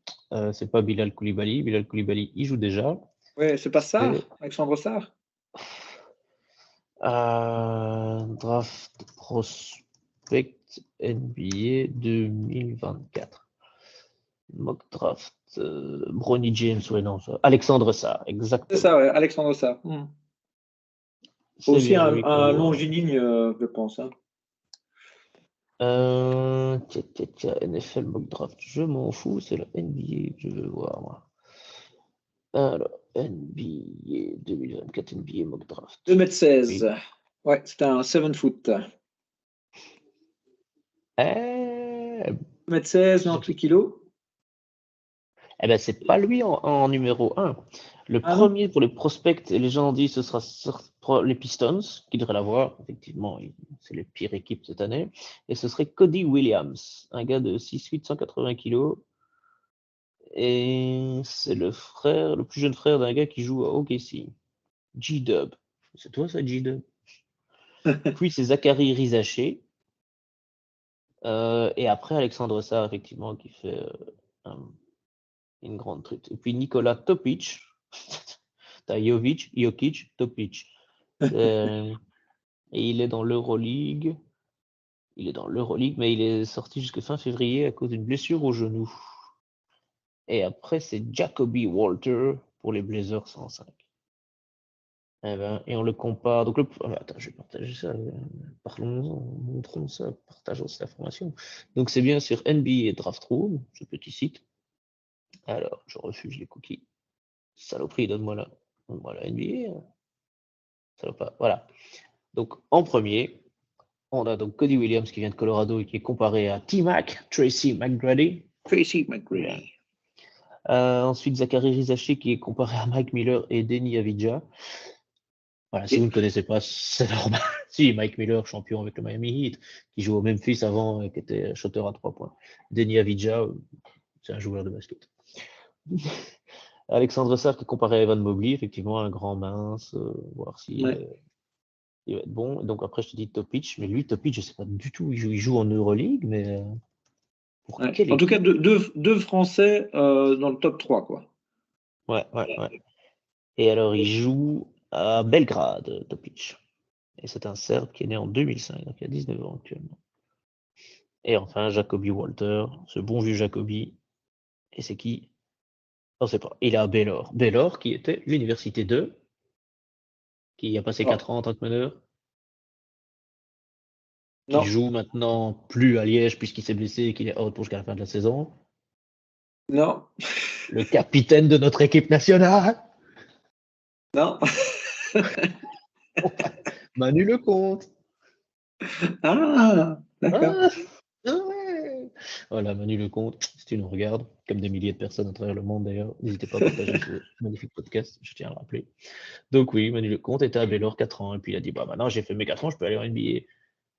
pas Bilal Koulibaly. Bilal Koulibaly, il joue déjà. Oui, c'est pas C'est Sarr, Alexandre Sarr. Draft Prospect NBA 2024. Mock draft. Bronny James, ouais, non, ça. Alexandre Sarr, C'est ça, exactement. ouais, Alexandre Sarr. C'est Aussi bien un, lui un pour. longiligne, je pense, hein. Tiens, NFL mock draft, je m'en fous, c'est la NBA que je veux voir, moi. Alors, NBA 2024, NBA mock draft. 2,16 Oui. m. Ouais, c'est un 7 foot. Eh, 2,16 m, 98 kilos. eh ben, c'est pas lui en numéro 1. Le Ah non? premier pour les prospects, et les gens disent ce sera les Pistons, qui devraient l'avoir. Effectivement, c'est les pires équipes cette année. Et ce serait Cody Williams, un gars de 6'8", 180 kilos. Et c'est le plus jeune frère d'un gars qui joue à OKC. G-Dub. C'est toi ça, G-Dub? Puis c'est Zachary Rizaché. Et après Alexandre Sarr, effectivement, qui fait une grande truc. Et puis Nicolas Topic. T'as Jokic, Topic. Et il est dans l'Euroleague. Il est dans l'Euroleague, mais il est sorti jusque fin février à cause d'une blessure au genou. Et après, c'est Jacoby Walter pour les Blazers 105. Eh ben, et on le compare. Donc attends, je vais partager ça. Parlons-en, montrons ça, partageons cette information. Donc c'est bien sur NBA Draft Room, ce petit site. Alors, je refuse les cookies. Saloperie, donne-moi la NBA. Salopard. Voilà. Donc en premier, on a donc Cody Williams qui vient de Colorado et qui est comparé à T-Mac, Tracy McGrady. Tracy Bien. McGrady. Ensuite, Zachary Rizaché qui est comparé à Mike Miller et Denny Avdija. Voilà, si vous Et- ne connaissez pas, c'est normal. Si, Mike Miller, champion avec le Miami Heat, qui joue au Memphis avant, qui était shooter à 3 points. Denny Avdija, c'est un joueur de basket. Alexandre Sarr qui est comparé à Evan Mobley, effectivement un grand mince, voir si ouais. Il va être bon. Donc après, je te dis Topic, mais lui, Topic, je sais pas du tout. Il joue en Euroleague, mais pour Ouais. quelle En tout cas, équipe? deux Français dans le top 3, quoi. Ouais, ouais, ouais. Et alors, il joue à Belgrade, Topic. Et c'est un Serbe qui est né en 2005, donc il a 19 ans actuellement. Et enfin, Jacobi Walter, ce bon vieux Jacobi. Et c'est qui? On ne sait pas. Il est à Baylor. Baylor, qui était l'université 2, qui a passé Oh, 4 ans en tant que meneur, qui non, joue maintenant plus à Liège puisqu'il s'est blessé et qu'il est out pour jusqu'à la fin de la saison. non, Le capitaine de notre équipe nationale, non. Manu Lecomte. Ah, d'accord. Ah, ah ouais. Voilà, Manu Lecomte, si tu nous regardes, comme des milliers de personnes à travers le monde d'ailleurs, n'hésitez pas à partager ce magnifique podcast, je tiens à le rappeler. Donc oui, Manu Lecomte était à Baylor 4 ans, et puis il a dit, bah maintenant j'ai fait mes 4 ans, je peux aller en NBA.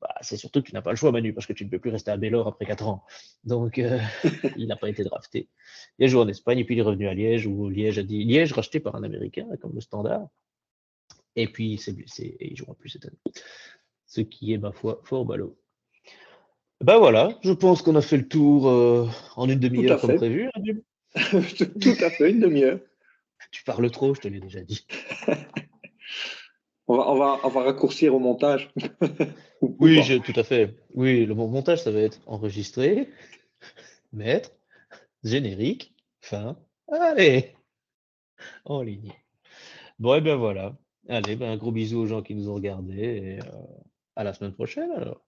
Bah, c'est surtout que tu n'as pas le choix, Manu, parce que tu ne peux plus rester à Baylor après 4 ans. Donc il n'a pas été drafté. Il a joué en Espagne, et puis il est revenu à Liège, où Liège a dit, Liège racheté par un Américain, comme le Standard, et puis il s'est blessé, et il ne jouera plus cette année. Ce qui est, ma foi, fort ballot. Ben voilà, je pense qu'on a fait le tour en une Tout à demi-heure comme fait. prévu. Adil. Tout à fait, une demi-heure. Tu parles trop, je te l'ai déjà dit. On va raccourcir au montage. Ou Oui, pas. tout à fait. Oui, le montage, ça va être enregistré, mettre, générique, fin. Allez, en ligne. Bon, et bien voilà. Allez, ben, un gros bisou aux gens qui nous ont regardés et à la semaine prochaine alors.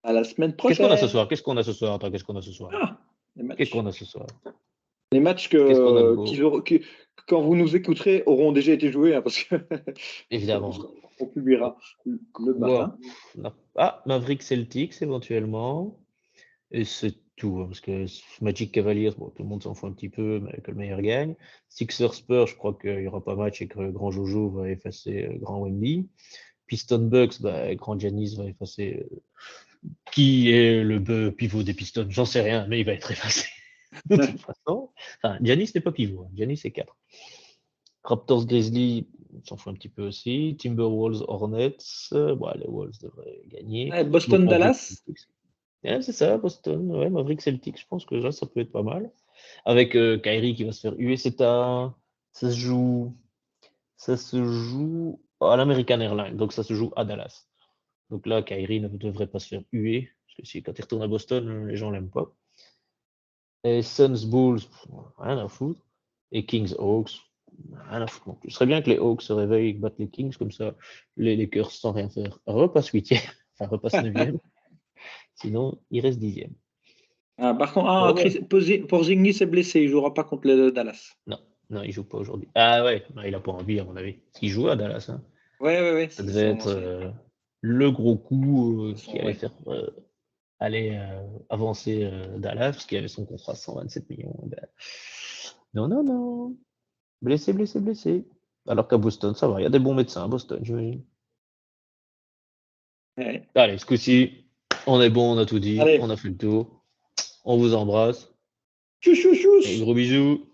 À la semaine Qu'est-ce qu'on a ce prochaine. soir? Qu'est-ce qu'on a ce soir? Attends, qu'est-ce qu'on a ce soir? Ah, les Qu'est-ce qu'on matchs. a ce soir? Les matchs Qu'est-ce qu'on a de beau? quand vous nous écouterez, auront déjà été joués, hein, parce que Évidemment. on publiera le Quoi? matin. Ah, Maverick Celtics éventuellement. Et c'est tout, hein, parce que Magic Cavaliers, bon, tout le monde s'en fout un petit peu, mais que le meilleur gagne. Sixers Spurs, je crois qu'il n'y aura pas match et que Grand Jojo va effacer Grand Wemby. Piston Bucks, bah, Grand Giannis va effacer qui est le pivot des Pistons, j'en sais rien, mais il va être effacé de toute façon. Enfin, Giannis n'est pas pivot, hein. Giannis c'est 4. Raptors Grizzlies, on s'en fout un petit peu aussi. Timberwolves Hornets, bon, les Wolves devraient gagner. Donc Mavericks Boston-Dallas. Celtics. Ouais, c'est ça, Boston, ouais, Mavericks Celtics, je pense que là ça peut être pas mal. Avec Kyrie qui va se faire huer, ça ça se joue à l'American Airlines, donc ça se joue à Dallas. Donc là, Kyrie ne devrait pas se faire huer, parce que si, quand il retourne à Boston, les gens l'aiment pas. Et Suns Bulls, rien à foutre. Et Kings Hawks, rien à foutre non plus. Ce serait bien que les Hawks se réveillent et que battent les Kings, comme ça, les Lakers sans rien faire repassent 8e, enfin repassent 9e, sinon ils restent 10e. Ah, par contre, Ouais, ouais. Porzingis est blessé, il ne jouera pas contre le Dallas. Non, non, il joue pas aujourd'hui. Ah ouais, non, il a pas envie, à mon avis. Il joue à Dallas, hein. Ouais, ouais, ouais, Ça c'est devait son être ancien. le gros coup qui allait Ouais. faire aller avancer Dallas, parce qu'il avait son contrat à 127 millions. Eh ben, non, non, non. Blessé, blessé, blessé. Alors qu'à Boston, ça va. Il y a des bons médecins à Boston, j'imagine. Ouais. Allez, ce coup-ci, on est bon, on a tout dit. On Allez, a fait le tour. On vous embrasse. tchou, tchou, Et tchous. gros bisous.